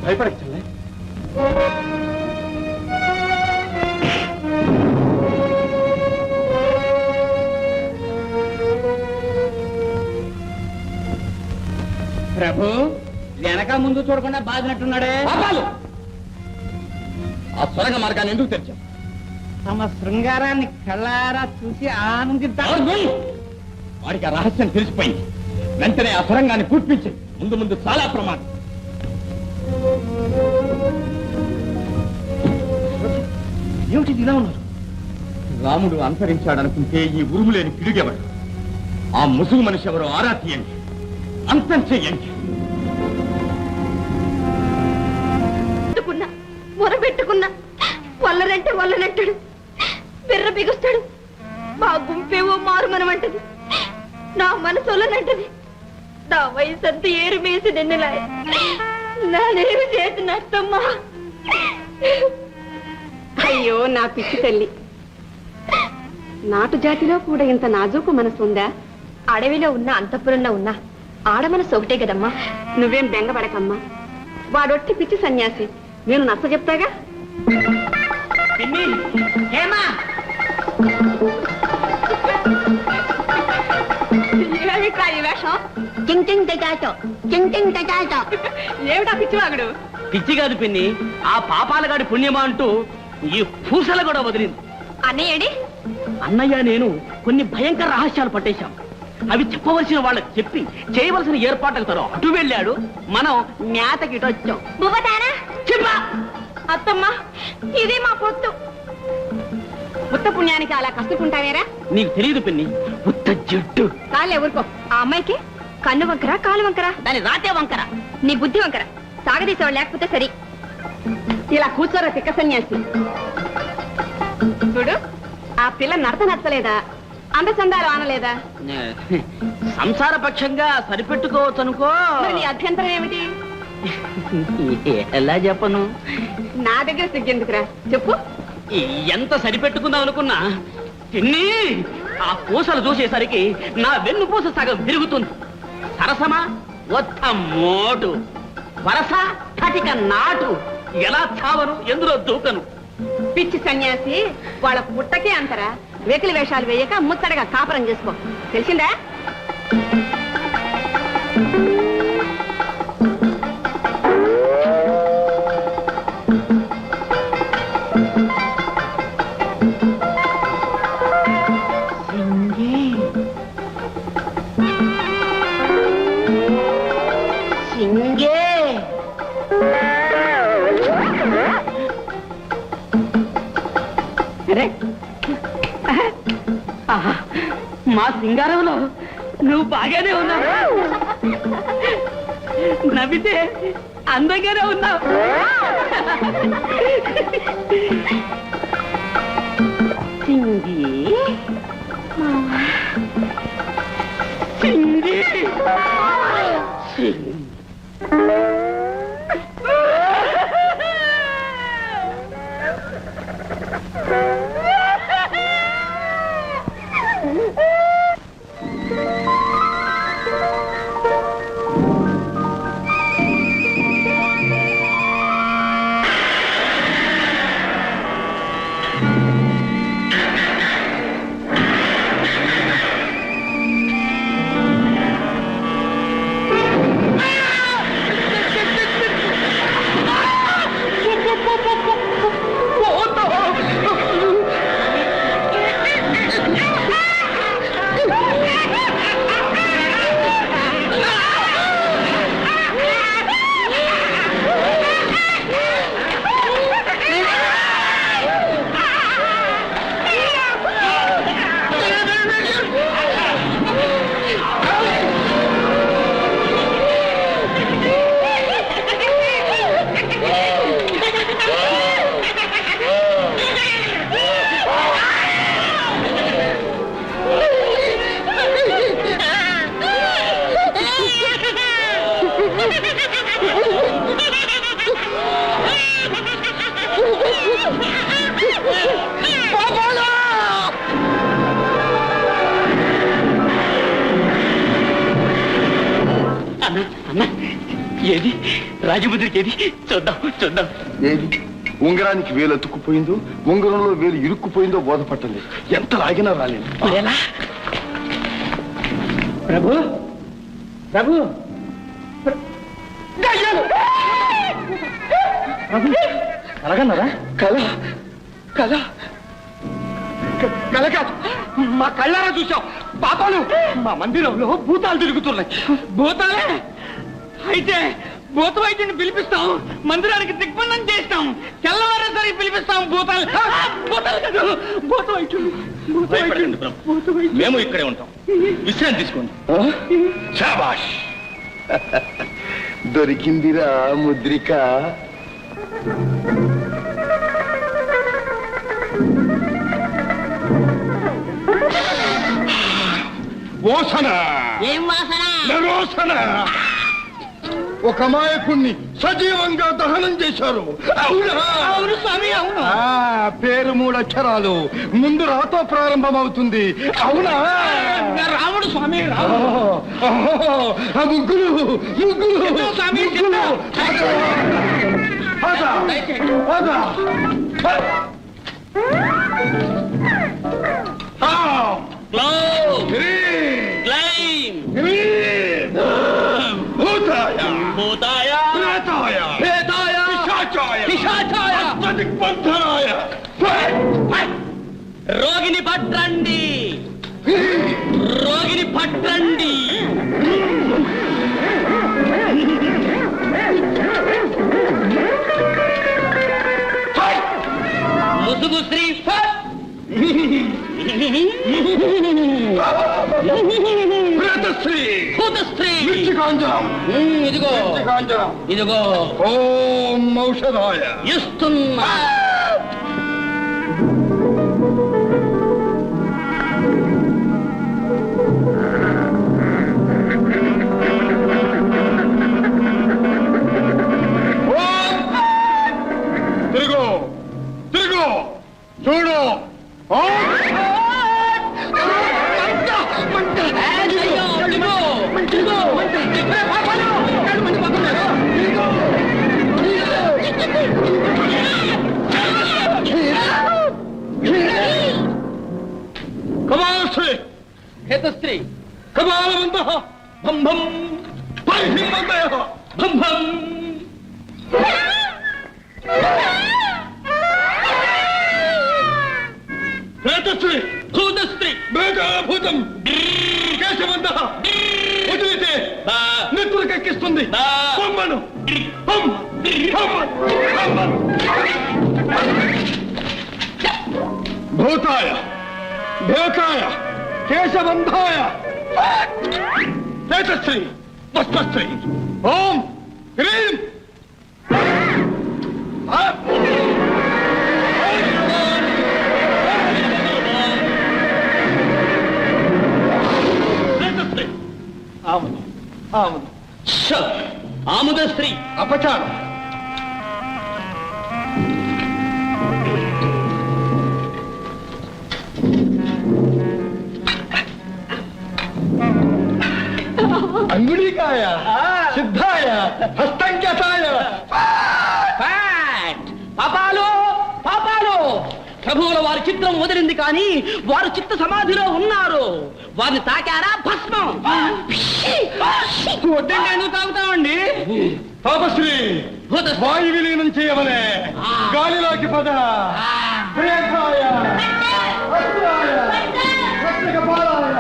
భయపడచ్చలే. ప్రభు వెనక ముందు చూడకుండా బాధినట్టున్నాడే. ఆ సొరంగ మార్గాన్ని ఎందుకు తెచ్చాం? తమ శృంగారాన్ని కళ్ళారా చూసి ఆనందిద్దాం. వాడికి ఆ రహస్యం తెలిసిపోయింది. వెంటనే ఆ సొరంగాన్ని పూర్పించి ముందు ముందు చాలా ప్రమాదం. ఏమిటి ఇలా ఉన్నారు? రాముడు అంతరించాడనుకుంటే ఈ ఉరుములేని పిడుగెవడు? ఆ ముసుగు మనిషి ఎవరో ఆరా తీయండి, అంతం చెయ్యండి. మొరబెట్టుకున్నా వల్లరంటే వల్లనట్టాడు, బిర్ర బిగుస్తాడు. మా గుంపేవో మారుమనమంటది, నా మనసు వల్లనంటది. నా వయసు అంతా ఏరు మేసి నిన్నలాయ నానేమి చేసినట్టమ్మా. అయ్యో నా పిచ్చి తల్లి, నాటు జాతిలో కూడా ఇంత నాజూకు మనసు ఉందా? అడవిలో ఉన్నా అంతఃపురంలో ఉన్నా ఆడ మనసు ఒకటే కదమ్మా. నువ్వేం బెంగపడకమ్మా. వాడొట్టి పిచ్చి సన్యాసి, నేను నచ్చ చెప్తాగా. ఏమిటా పిచ్చివాగుడు? పిచ్చి కాదు పిన్ని, ఆ పాపాలగాడి పుణ్యమా అంటూ ఈ పూసల కూడా వదిలింది. అన్నయ్యడి అన్నయ్య నేను కొన్ని భయంకర రహస్యాలు పట్టేశాం. అవి చెప్పవలసిన వాళ్ళకి చెప్పి చేయవలసిన ఏర్పాట్లకు తరం అటు వెళ్ళాడు. మనం మేతకి ఇటు వచ్చాం. బువ్వతారా చెప్పా అత్తమ్మా, ఇది మా పొత్తు. ఉత్త పుణ్యానికి అలా కష్టకుంటావేరా? నీకు తెలియదు పిన్ని, ఉత్త జిడ్డు. కాలే ఊరుకో. ఆ అమ్మాయికి కన్ను వంకర కాలు వంకర, దాని రాతే వంకర. నీ బుద్ధి వంకర. సాగదీసేవాడు లేకపోతే సరి. ఇలా కూర్చోరా తిక్క సన్యాసి. చూడు, ఆ పిల్ల నడత నచ్చలేదా, అందచందాలు ఆనలేదా? సంసార పక్షంగా సరిపెట్టుకోవచ్చు అనుకో. మరి నీ అభ్యంతరం ఏమిటి? ఎలా చెప్పను? నా దగ్గర సిగ్గెందుకురా, చెప్పు. ఎంత సరిపెట్టుకుందాం అనుకున్నా తిన్ని ఆ పూసలు చూసేసరికి నా వెన్ను పూస సగం విరుగుతుంది. సరసమా ఒక్క మోటు, వరస కటిక నాటు. ఎలా చావను, ఎందులో దూకను? పిచ్చి సన్యాసి, వాళ్ళ పుట్టకే అంటారా? వెకిలి వేషాలు వేయక ముచ్చటగా కాపురం చేసుకో, తెలిసిందా? మా సింగారంలో నువ్వు బాగానే ఉన్నావు, నవ్వితే అందంగానే ఉన్నావు. సింగి సింగి సింగి. ఏది రాజముద్రికి, ఏది చూద్దాం చూద్దాం. ఏది ఉంగరానికి వేలు అతుక్కుపోయిందో, ఉంగరంలో వేలు ఇరుక్కుపోయిందో బోధపట్టలేదు. ఎంత లాగినా రాలేదు. ఎలా? ప్రభు ప్రభు కలగన్నారా? కళ కళ కళ కాదు, మా కళ్ళారా చూసాం. పాపాలు మా మందిరంలో భూతాలు తిరుగుతున్నాయి. భూతాలే అయితే భూత వైద్యుని పిలిపిస్తాం, మందిరానికి దిగ్బంధం చేస్తాం, తెల్లవారేసరికి పిలిపిస్తాం. భూతాలు భూతాలు కాదు, భూత వైద్యుడు. భయపడకండి ప్రభు, మేము ఇక్కడే ఉంటాం. విశ్రాంతి తీసుకోండి. శాబాష్, దొరికిందిరా ముద్రిక. ఓసన, ఏం వాసన? నరోసన. ఒక మాయకుణ్ణి సజీవంగా దహనం చేశారు. అవును స్వామి, అవును. పేరు 3 అక్షరాలు, ముందు రాతో ప్రారంభమవుతుంది. అవునా? రాముడు స్వామి, ముగ్గులు ముగ్గులు స్వామి, ముగ్గులు. అదా, అదా. భూతాయ భూతాయ ప్రేతాయ ప్రేతాయ పిశాచాయ పిశాచాయ అష్టదిగ్బంధనాయ. రోగిని పట్టండి, రోగిని పట్టండి. ముసుగు శ్రీ ప్రేతశ్రీ భూతశ్రీ మృత్తికాంజనం ఇదిగో మృత్తికాంజనం ఇదిగో ఓం ఔషధాయ ఇస్తున్నా. తిరుగు తిరుగు చూడు కమాలశ్రీ హేతశ్రీ కమాలవంత భం భం పరిహిమంతయ భం భం హేతశ్రీ భూతశ్రీ మేఘభూతం కేశవంత వదిలితే నెత్తులకెక్కిస్తుంది బొమ్మను భూతాయ భూతాయ కేశబంధాయ హేతశ్రీ పుష్పశ్రీ ఓం హ్రీం ఆముదు ఆముదు ఆముద స్త్రీ అపచారం అంగుళీకాయ సిద్ధాయ హస్తంగతాయ పాపాలు పాపాలు ప్రభువుల వారి చిత్రం వదిలింది కానీ వారు చిత్త సమాధిలో ఉన్నారు. వారిని తాకారా భస్మం. వడ్డంగా ఎందుకు తాగుతామండి? పాపశ్రీ వాయు విలీనం చేయవలే. గాలిలోకి పద. ప్రేతాయ, అస్త్రాయ, రత్నకపాలాయ.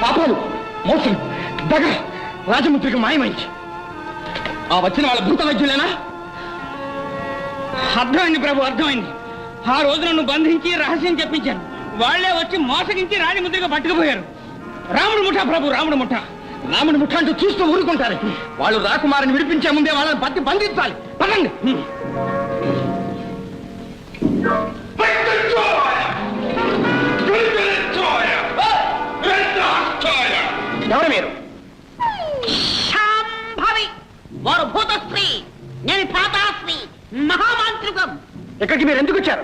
పాపాలు మోసం దగ రాజముద్రికి మాయమైంది. ఆ వచ్చిన వాళ్ళ భూత వైద్యులేనా? అర్థమైంది ప్రభు, అర్థమైంది. ఆ రోజు నన్ను బంధించి రహస్యం చెప్పించాను. వాళ్లే వచ్చి మోసగించి రాజముద్రిగా పట్టుకుపోయారు. రాముడు ముఠా ప్రభు, రాముడు ముఠా. రాముడి ముఠ అంటూ చూస్తూ ఊరుకుంటారు. వాళ్ళు రాకుమారిని విడిపించే ముందే వాళ్ళని పట్టి బంధించాలి. పదండి. ఎవరు మీరు? శాంభవి, వారు భూతశ్రీ, నేను తాతాశ్రీ, మహామాంత్రికం. ఇక్కడికి మీరు ఎందుకు వచ్చారు?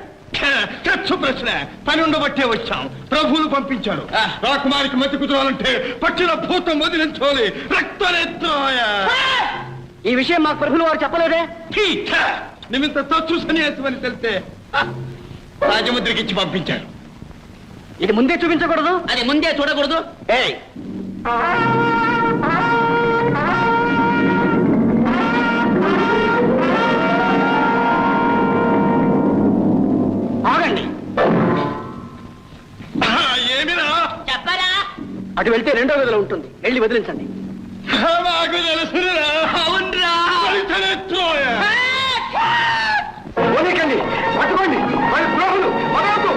ఖర్చు ప్రశ్న. పని ఉండబట్టే వచ్చాం. ప్రభువులు పంపించారు. రాకుమారికి మతి కుదరాలంటే పట్టిన భూతం వదిలించాలి. రక్తనేత్రాయ. ఈ విషయం మాకు ప్రభులు వారు చెప్పలేదే. నిమిత్త తచ్చు సన్యాసమని తెలిస్తే రాజముద్రికి ఇచ్చి పంపించారు. ఇది ముందే చూపించకూడదు, అది ముందే చూడకూడదు. ఏయ్ ఆగండి. ఏమిరా? చెప్పరా? అటు వెళ్తే రెండో గదిలో ఉంటుంది. వెళ్ళి వదిలించండి. నాకు తెలుసురా. అవునరా. రక్తనేత్రాయ. వదిలించండి. పట్టుకోండి. వాళ్ళు ద్రోహులు. వదలొద్దు.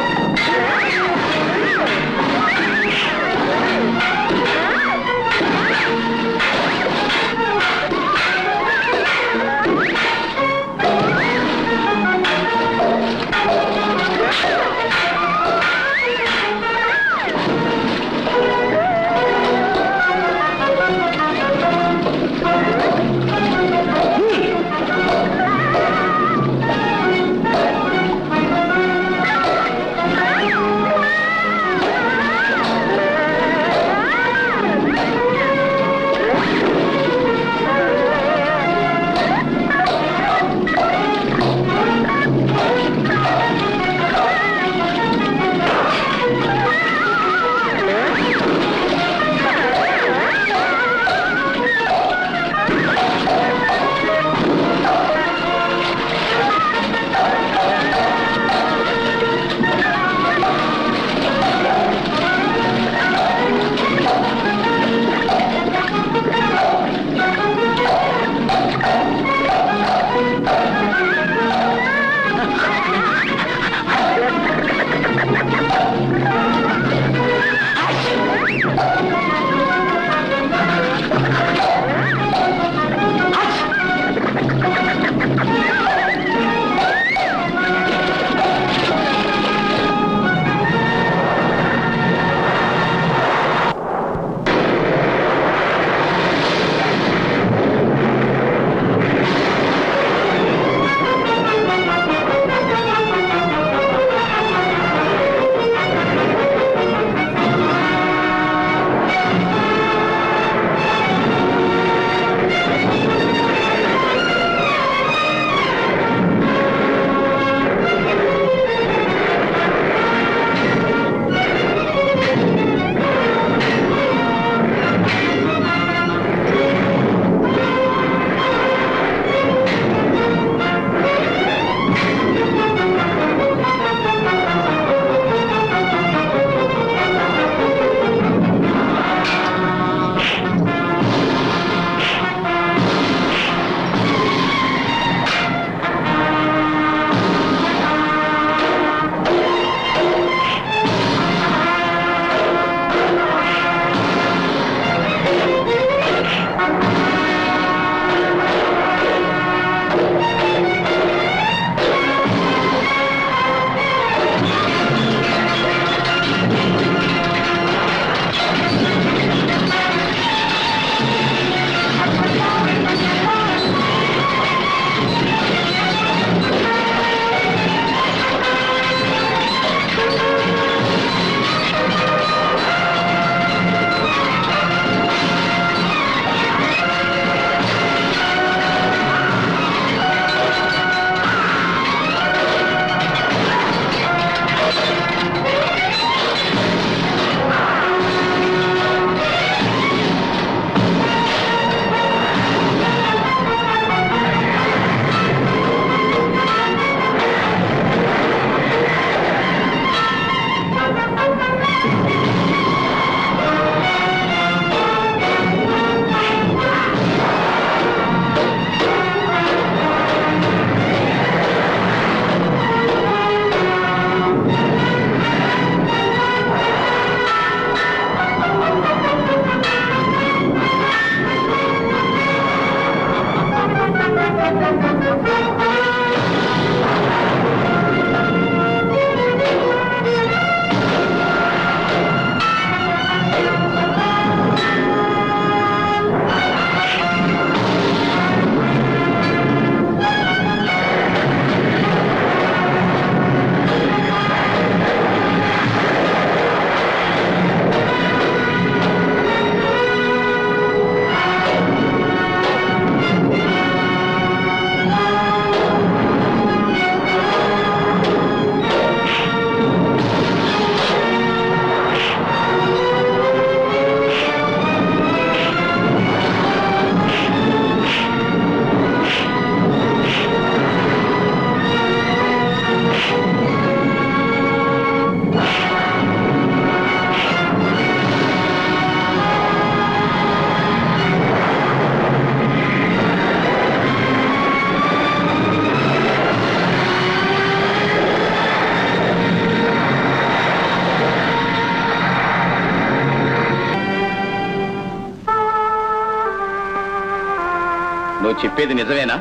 నువ్వు చెప్పేది నిజమేనా?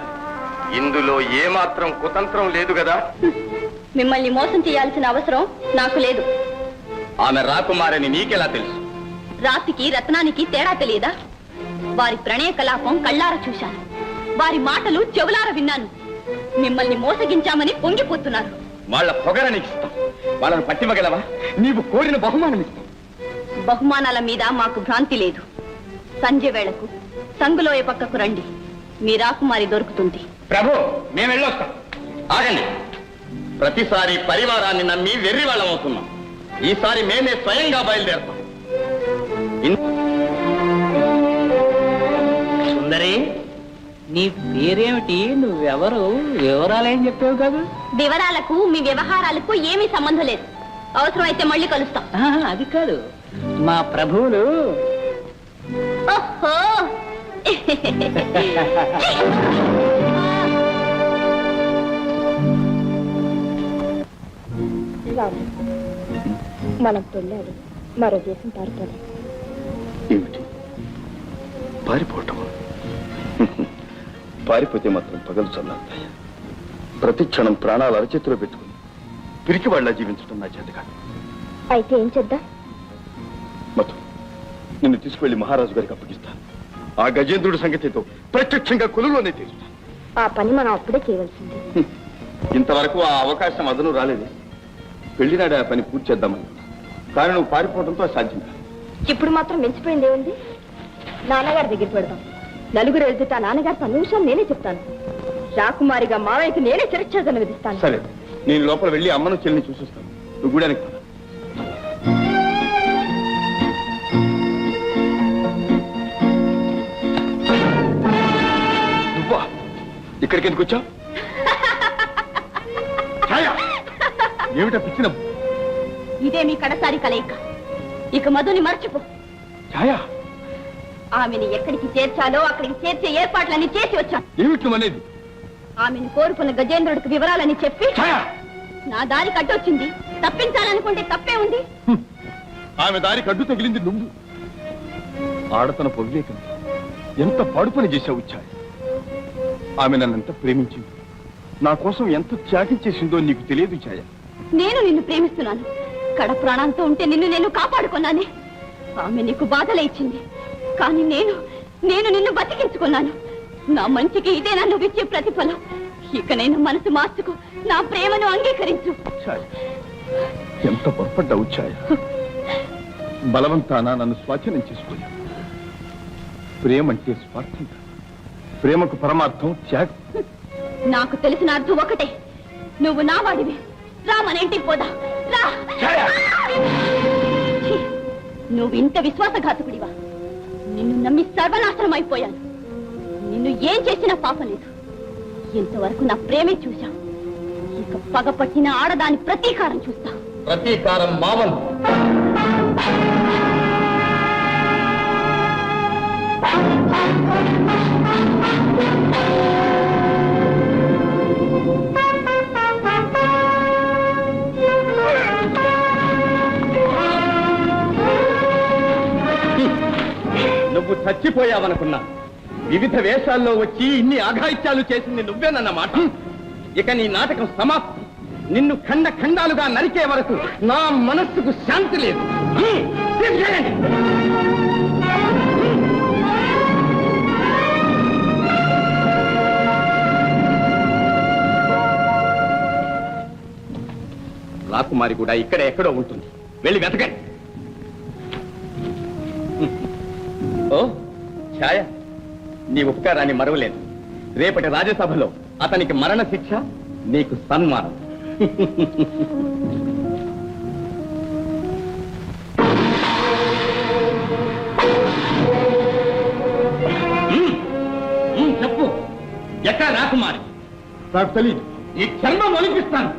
ఇందులో ఏమాత్రం కుతంత్రం లేదు కదా? మిమ్మల్ని మోసం చేయాల్సిన అవసరం నాకు లేదు. ఆమె రాకుమారని నీకెలా తెలుసు? రాతికి రత్నానికి తేడా తెలియదా? వారి ప్రణయ కలాపం కళ్ళార చూశాను, వారి మాటలు చెవులార విన్నాను. మిమ్మల్ని మోసగించామని పొంగిపోతున్నారు. వాళ్ళ పొగరనికి ఇస్తాం, వాళ్ళను పట్టివ్వగలవా? నీవు కోరిన బహుమానం ఇస్తాం. బహుమానాల మీద మాకు భ్రాంతి లేదు. సంజయ్ వేళకు సంగులోయ పక్కకు రండి, మీ రాకుమారి దొరుకుతుంది. ప్రభు, మేము వెళ్ళొస్తాం. ఆగండి. ప్రతిసారి పరివారాన్ని నమ్మి వెర్రి వాళ్ళం అవుతున్నాం. ఈసారి మేమే స్వయంగా బయలుదేరుతాం. సుందరి, నీ పేరేమిటి? నువ్వెవరు? వివరాలేం చెప్పావు కాదు? వివరాలకు మీ వ్యవహారాలకు ఏమీ సంబంధం లేదు. అవసరమైతే మళ్ళీ కలుస్తాం. అది కాదు, మా ప్రభువులు. ఓహో మనం పెళ్ళాలి, మరో దేశం పారిపోదాం. ఏమిటి పారిపోవటం? పారిపోతే మాత్రం పగలు చల్లారుతాయి. ప్రతి క్షణం ప్రాణాలు అరచేతిలో పెట్టుకుని పిరికి వాళ్ళ జీవించడం నా చేత కాదు. అయితే ఏం చేద్దాం? మధు, నిన్ను తీసుకువెళ్లి మహారాజు గారికి అప్పగిస్తాను. ఆ గజేంద్రుడి సంగతితో ప్రత్యక్షంగా కొలువులోనే తీరుస్తాను. ఆ పని మనం అప్పుడే చేయవలసింది. ఇంతవరకు ఆ అవకాశం అదను రాలేదు. పెళ్లినాడు ఆ పని పూర్తి చేద్దామని, కానీ నువ్వు పారిపోవడంతో అసాధ్యం కాదు. ఇప్పుడు మాత్రం మించిపోయింది ఏముంది? నాన్నగారి దగ్గరికి పెడదాం. నలుగురు వెళ్తే ఆ నాన్నగారితో అన్ని విషయాలు నేనే చెప్తాను. రాకుమారిగా మావయ్యకి నేనే చిరచ్ఛేదన విధిస్తాను. సరే, నేను లోపల వెళ్ళి అమ్మను చెల్లిని చూసిస్తాను. నువ్వు గూడానికి పద. నువ్వా ఇక్కడికి ఎందుకు వచ్చావు? ఏమిటా పిచ్చిన? ఇదే మీ కడసారి కలయిక. ఇక మధుని మర్చిపో. ఛాయా, ఆమెను ఎక్కడికి చేర్చాలో అక్కడికి చేర్చే ఏర్పాట్లన్నీ చేసి వచ్చాను. ఏమిటి అనేది? ఆమెను కోరుకున్న గజేంద్రుడికి వివరాలని చెప్పి ఛాయా, నా దారి కట్టొచ్చింది. తప్పించాలనుకుంటే తప్పే ఉంది. ఆమె దారికి అడ్డు తగిలింది నువ్వు. ఆడతన పొవిలేకం ఎంత పాడుపని చేశావు ఛాయ. ఆమె నన్నెంత ప్రేమించింది, నా కోసం ఎంత త్యాగం చేసిందో నీకు తెలియదు ఛాయ. నేను నిన్ను ప్రేమిస్తున్నాను. కడ ప్రాణంతో ఉంటే నిన్ను నేను కాపాడుకున్నానే. ఆమె నీకు బాధలే ఇచ్చింది, కానీ నేను నిన్ను బతికించుకున్నాను. నా మంచికి ఇదే నన్ను ఇచ్చే ప్రతిఫలం. ఇక నేను మనసు మార్చుకో, నా ప్రేమను అంగీకరించు. ఛాయ, ఎంత పొరపడ్డావు ఛాయ. బలవంతాన నన్ను స్వాధీనం చేసుకోలేదు. ప్రేమంటే స్వార్థం కాదు. ప్రేమకు పరమార్థం త్యాగం. నాకు తెలిసిన అర్థం ఒకటే, నువ్వు నా వాడివి. రా, మన ఇంటికి పోదా. రా. ఛీ, నువ్వు ఇంత విశ్వాసఘాతకుడివా? నిన్ను నమ్మి సర్వనాశనం అయిపోయాను. నిన్ను ఏం చేసినా పాపం లేదు. ఇంతవరకు నా ప్రేమే చూశా. ఇక పగపట్టిన ఆడదాని ప్రతీకారం చూస్తా. ప్రతీకారం మామలు. నువ్వు చచ్చిపోయావనుకున్నా. వివిధ వేషాల్లో వచ్చి ఇన్ని ఆఘాయిత్యాలు చేసింది నువ్వేనన్నమాట. ఇక నీ నాటకం సమాప్తం. నిన్ను ఖండ ఖండాలుగా నరికే వరకు నా మనస్సుకు శాంతి లేదు. రాకుమారి కూడా ఇక్కడ ఎక్కడో ఉంటుంది. వెళ్ళి వెతకండి. ఓ ఛాయ, నీ ఉపకారాన్ని మరవలేదు. రేపటి రాజ్యసభలో అతనికి మరణ శిక్ష, నీకు సన్మానం. చెప్పు, ఎక్కడ రాకుమారి? నాకు తెలియదు. ఈ చర్మం ఒలిపిస్తాను.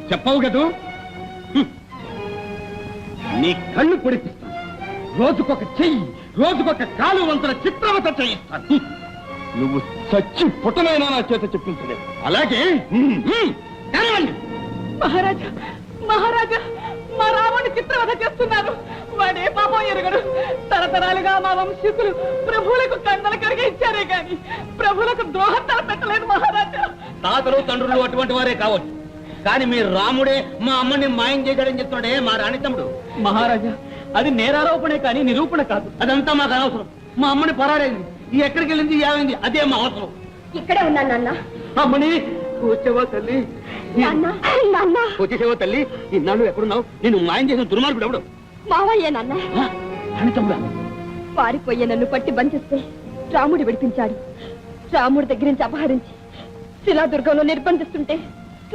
చెప్పవు కదూ? నీ కళ్ళు పొడిపిస్తాను. రోజుకొక చెయ్యి, రోజుకొక కాలు వంతుల చిత్రవత చేయిస్తాను. నువ్వు చచ్చి పుట్టనైనా నా చేత చెప్పించలేవు. అలాగే కానివ్వండి. మహారాజా మహారాజా మా రాముని చిత్రవధ చేస్తున్నారు. వాడే పాపం ఎరగడు. తరతరాలుగా మా వంశీకులు ప్రభువులకు కండలు కరిగించారే గాని ప్రభువులకు ద్రోహం తలపెట్టలేదు మహారాజా. తాతలు తండ్రులు అటువంటి వారే కావచ్చు, కానీ మీ రాముడే మా అమ్మని మాయం చేశాడని చెప్తున్నాడే మా రాణి తమ్ముడు. మహారాజా, అది నేరారోపణే కానీ నిరూపణ కాదు. అదంతా మాకు అనవసరం. మా అమ్మని పరారైంది, ఎక్కడికి వెళ్ళింది, ఏమైంది, అదే మా అవసరం. ఇక్కడే ఉన్నాను నాన్న. అమ్మని కూర్చోవా తల్లి, నాన్న నాన్న వచ్చేసేవో తల్లి. ఇన్నాళ్ళు ఎక్కడున్నావు? నేను మాయం చేసిన దుర్మార్గుడు ఎవడు? మావయ్య నాన్న. రాణి తమ్ముడా? పారిపోయే నన్ను పట్టి బంధిస్తే రాముడు విడిపించాడు. రాముడి దగ్గర నుంచి అపహరించి శిలాదుర్గంలో నిర్బంధిస్తుంటే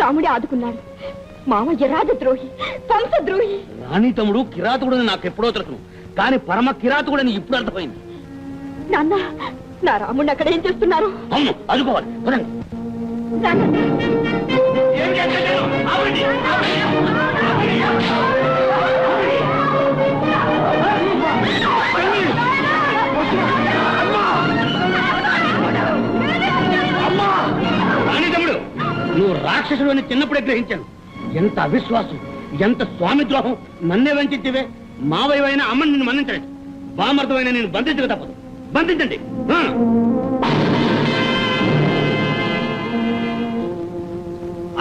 రాముడే ఆదుకున్నాడు. మామయ్య రాజద్రోహి, వంశద్రోహి. రాణి తమ్ముడు కిరాతకుడని నాకు ఎప్పుడో తెలుసు, కానీ పరమ కిరాతకుడని ఇప్పుడు అర్థమైంది. నాన్న, నా రాముడిని అక్కడ ఏం చేస్తున్నారు? అవును, అదుకోవాలి. పదండి. నాన్న, రాణి తమ్ముడు, నువ్వు రాక్షసుడు అని చిన్నప్పుడే గ్రహించాను. ఎంత అవిశ్వాసం, ఎంత స్వామి ద్రోహం. నన్నే వంచితివే. మావయ్యైన అమ్మని నిన్ను మన్నించండి. బామర్థమైన నేను బంధించక తప్పదు. బంధించండి.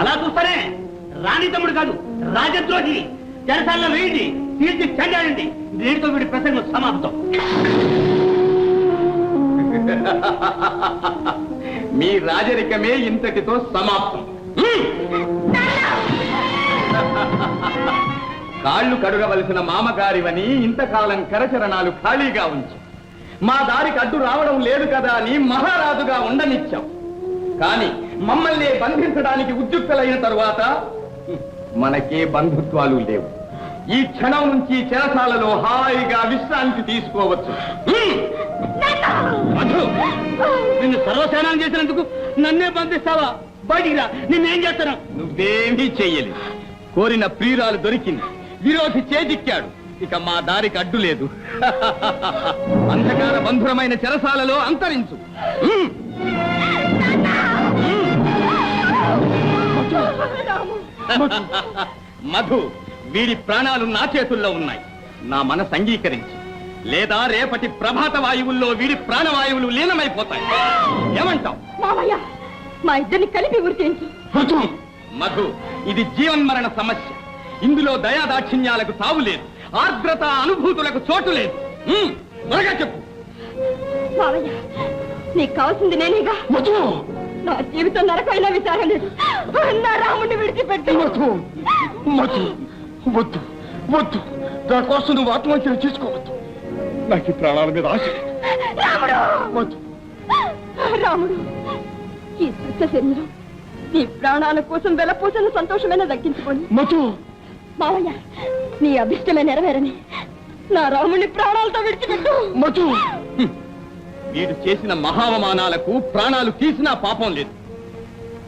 అలా చూస్తానే రాణి తమ్ముడు కాదు, రాజద్రోహి. జనసాల్లో వేయండి, తీర్చి చెండాడండి. దీనితో వీడి ప్రసంగం సమాప్తం. మీ రాజరికమే ఇంతటితో సమాప్తం. కాళ్ళు కడుగవలసిన మామగారివని ఇంతకాలం కరచరణాలు ఖాళీగా ఉంచి మా దారికి అడ్డు రావడం లేదు కదా అని మహారాజుగా ఉండనిచ్చాం. కానీ మమ్మల్ని బంధించడానికి ఉద్యుక్తులైన తరువాత మనకే బంధుత్వాలు లేవు. ఈ క్షణం నుంచి చెరసాలలో హాయిగా విశ్రాంతి తీసుకోవచ్చు. మధు, నిన్ను సర్వసేనాన్ని చేసినందుకు నన్నే బంధిస్తావా? బయటికి రా, నిన్నేం చేస్తాను? నువ్వేమీ చెయ్యలేదు. కోరిన ప్రియురాలు దొరికింది, విరోధి చేజిక్కాడు. ఇక మా దారికి అడ్డు లేదు. అంధకార బంధురమైన చెరసాలలో అంతరించు. మధు, వీడి ప్రాణాలు నా చేతుల్లో ఉన్నాయి. నా మనసు అంగీకరించి, లేదా రేపటి ప్రభాత వాయువుల్లో వీడి ప్రాణవాయువులు లీనమైపోతాయి. ఏమంటావు? మావయ్య, మా ఇద్దరిని కలిపి గుర్తించు. మధు, ఇది జీవన్మరణ సమస్య. ఇందులో దయాదాక్షిణ్యాలకు తావు లేదు, ఆర్ద్రత అనుభూతులకు చోటు లేదు. త్వరగా చెప్పు. మావయ్య, నీకు కావాల్సింది నేనేగా. నా జీవితం నరకైనా విచారం లేదు. నా రాముడిని విడిచిపెట్టి. వద్దు వద్దు, నా కోసం నువ్వు ఆత్మహత్య చేసుకోవద్దు. నాకు ఈ ప్రాణాల మీద ఆశ. రాముడు, రాముడు, ఈ సత్య శరీరం నీ ప్రాణాల కోసం వెలపోసిన సంతోషమైన దక్కించుకోండి. మావయ్య, నీ అభిష్టమే నెరవేరని నా రాముడిని ప్రాణాలతో విడిచిపెట్టు. వీడు చేసిన మహావమానాలకు ప్రాణాలు తీసినా పాపం లేదు.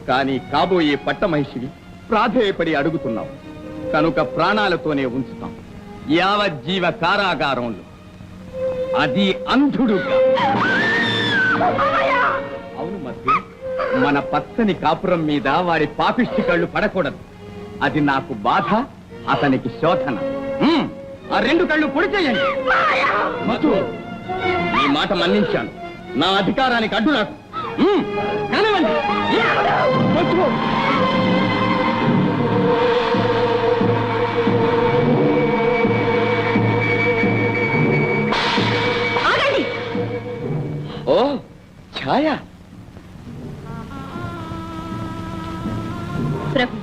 కానీ కాబోయే పట్టమహిషివి ప్రాధేయపడి అడుగుతున్నావు కనుక ప్రాణాలతోనే ఉంచుతాం. యావజ్జీవ కారాగారంలో, అది అంధుడుగా. అవును మధ్య, మన పచ్చని కాపురం మీద వాడి పాపిష్టి కళ్ళు పడకూడదు. అది నాకు బాధ, అతనికి శోధన. ఆ రెండు కళ్ళు పొడి చేయండి. మధు, ఈ మాట మన్నించాను. నా అధికారానికి అడ్డు నాకు. కానివ్వండి. ఓ ఛాయ, ప్రభు,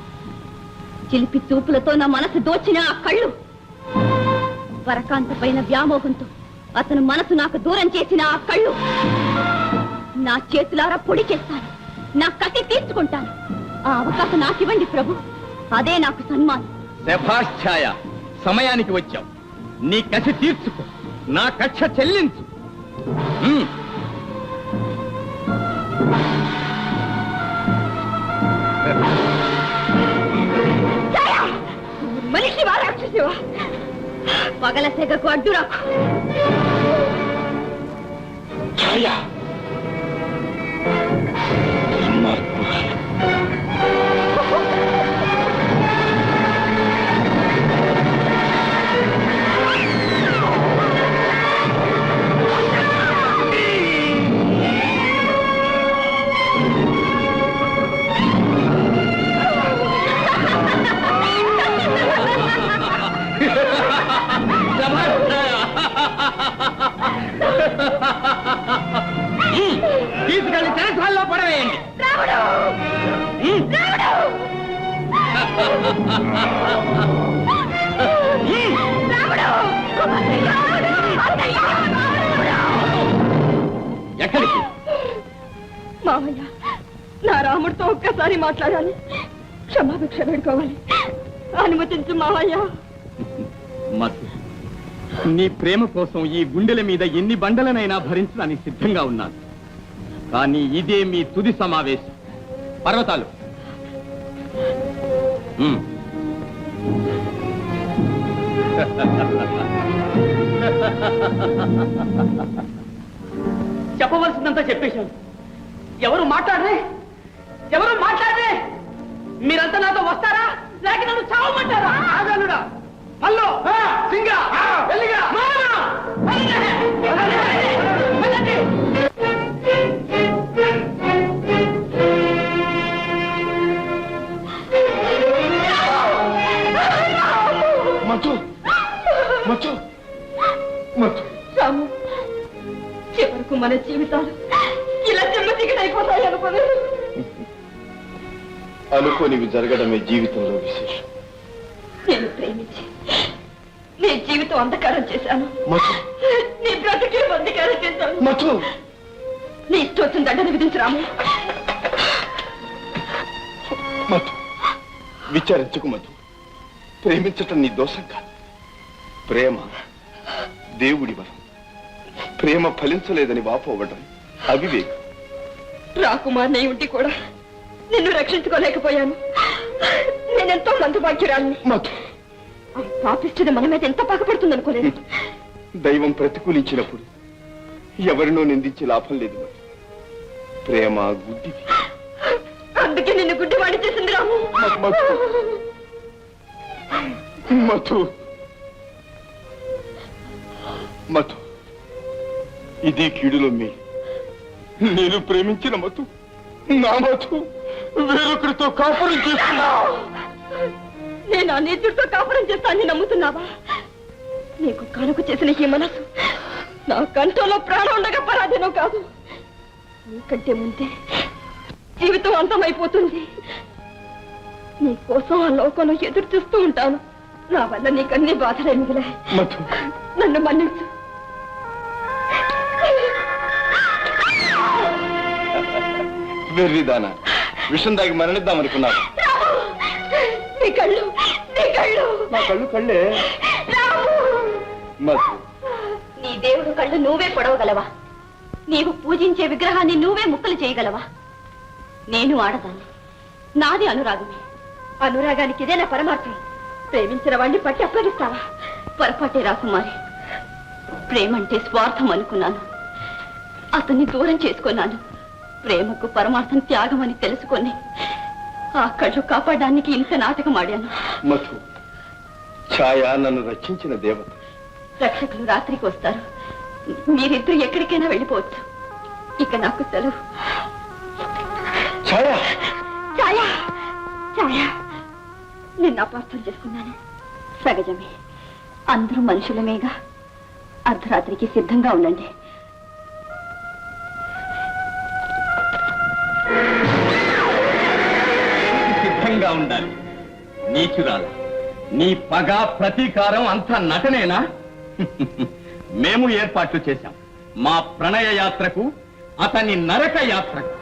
చిలిపి చూపులతో నా మనసు దోచిన ఆ కళ్ళు, వరకాంత పైన వ్యామోహంతో అతను మనసు నాకు దూరం చేసిన ఆ కళ్ళు, నా చేతులారా పొడి చేస్తాను, నా కసి తీర్చుకుంటాను. ఆ అవకాశం నాకివ్వండి ప్రభు, అదే నాకు సన్మానం. శభాష్ ఛాయ, సమయానికి వచ్చావు. నీ కసి తీర్చుకో, నా కక్ష చెల్లించు. మనిషివా రాక్షసివా? పగల తెగకు అడ్డు రాకు. తీసుకెళ్లి చెరసాల్లో పడవేయండి. ఎక్కడికి? మామయ్య, నా రాముడితో ఒక్కసారి మాట్లాడాలి. క్షమాభిక్ష పెట్టుకోవాలి. అనుమతించు మామయ్య. మధు, నీ ప్రేమ కోసం ఈ గుండెల మీద ఎన్ని బండలనైనా భరించడానికి సిద్ధంగా ఉన్నాను. కానీ ఇదే మీ తుది సమావేశం. పర్వతాలు, చెప్పవలసిందంతా చెప్పేశాను. ఎవరు మాట్లాడరే? మీరంతా నాతో వస్తారా లేక నన్ను చావమంటారా? ఆగలుడా, హల్లో, సింగ, వెల్లిగా, రాము, చివరకు మన జీవితాలు ఇలా చెమ్మచికడైపోతాయి అనుకోలేదు. అనుకోనివి జరగడమే జీవితంలో విశేషం. నేను ప్రేమించి నీ జీవితం అంధకారం చేశాను. నీ బ్రతికే అంధకారం చేశాను. నీ ఇష్టం వచ్చిన దండన విధించు రాము. విచారించుకు మధు. ప్రేమించటం నీ దోషం కాదు. ప్రేమ దేవుడి వరం. ప్రేమ ఫలించలేదని వాపోవడం అవివేకం. రాకుమార్ నీ ఉండి కూడా నిన్ను రక్షించుకోలేకపోయాను. నేనెంతో మందుభాగ్యురాలని. పాపిస్తుంది మన మీద ఎంత పగపడుతుంది అనుకోలేదు. దైవం ప్రతికూలించినప్పుడు ఎవరినో నిందించి లాభం లేదు. ప్రేమ గుడ్డిది. అందుకే నిన్ను గుడ్డివాడి చేసింది రాము. మధు, మధు, ఇదే కీడులో మేలు. నేను ప్రేమించిన మధు, నా మధు వేరొకరితో కాపురం చేస్తున్నా. నేను ఆ నీచుడితో కాపురం చేస్తానని నమ్ముతున్నావా? నీకు కనుక చేసిన ఈ మనసు నా కంఠంలో ప్రాణం ఉండగా పరాధీనం కాదు. నీకంటే ముందే జీవితం అంతమైపోతుంది. నీ కోసం ఆ లోకంలో ఎదురు చూస్తూ ఉంటాను. నా వల్ల నీకన్నీ బాధలే మిగిలాయి. నన్ను మన్నించు. వెర్రిదానా, విషం దాగి మరణిద్దామనుకున్నాను. నీ కళ్ళు, నా కళ్ళు కళ్ళే. మధు, నీ దేవుడు కళ్ళు నువ్వే పొడవగలవా? నీవు పూజించే విగ్రహాన్ని నువ్వే ముక్కలు చేయగలవా? నేను ఆడదాన్ని, నాది అనురాగమే. అనురాగానికి ఇదే నా పరమార్థం. ప్రేమించిన వాడిని పట్టి అప్పగిస్తావా? పొరపాటే రాకుమారి. ప్రేమంటే స్వార్థం అనుకున్నాను, అతన్ని దూరం చేసుకున్నాను. ప్రేమకు పరమార్థం త్యాగం అని తెలుసుకొని ఆ కళ్ళు కాపాడడానికి ఇంత నాటకం ఆడాను. మధు, ఛాయ నన్ను రక్షించిన దేవత. రక్షకులు రాత్రికి వస్తారు. మీరిద్దరు ఎక్కడికైనా వెళ్ళిపోవచ్చు. ఇక నాకు సెలవు. ఛాయ, ఛాయ, ఛాయ, నిన్ను అపార్థం చేసుకున్నాను. సహజమే, అందరూ మనుషులమేగా. అర్ధరాత్రికి సిద్ధంగా ఉండండి. సిద్ధంగా ఉండాలి. నీచురాల, నీ పగ ప్రతీకారం అంతా నటనేనా? మేము ఏర్పాట్లు చేశాం. మా ప్రణయ యాత్రకు, అతని నరక యాత్రకు.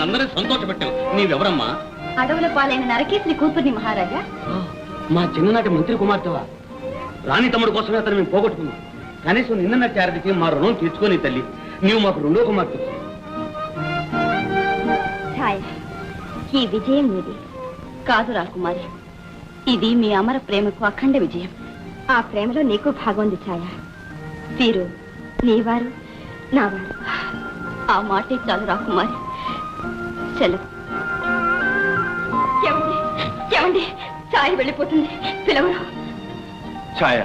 మమ్మల్ని అందరినీ సంతోషపెట్టావు. నీవెవరమ్మా? అడవుల పాలైన నరకేశ్వరి కూతుర్ని మహారాజా. మా చిన్ననాటి మంత్రి కుమార్తెవా? రాణి తమ్ముడు కోసమే అతను మేము పోగొట్టుకున్నాం. కనీసం నిన్న చారదికి మా రుణం తీర్చుకొని తల్లి. నీవు మాకు రెండో కుమార్తె. ఛాయ, ఈ విజయం మీది కాదు రాకుమారి. ఇది మీ అమర ప్రేమకు అఖండ విజయం. ఆ ప్రేమలో నీకు భాగం ఉంది ఛాయ. వీరు నీవారు, నావారు. ఆ మాటే చాలు రాకుమారి. సెలవు. ఏమండి, ఏమండి, ఛాయ వెళ్ళిపోతుంది, పిలవరు. ఛాయ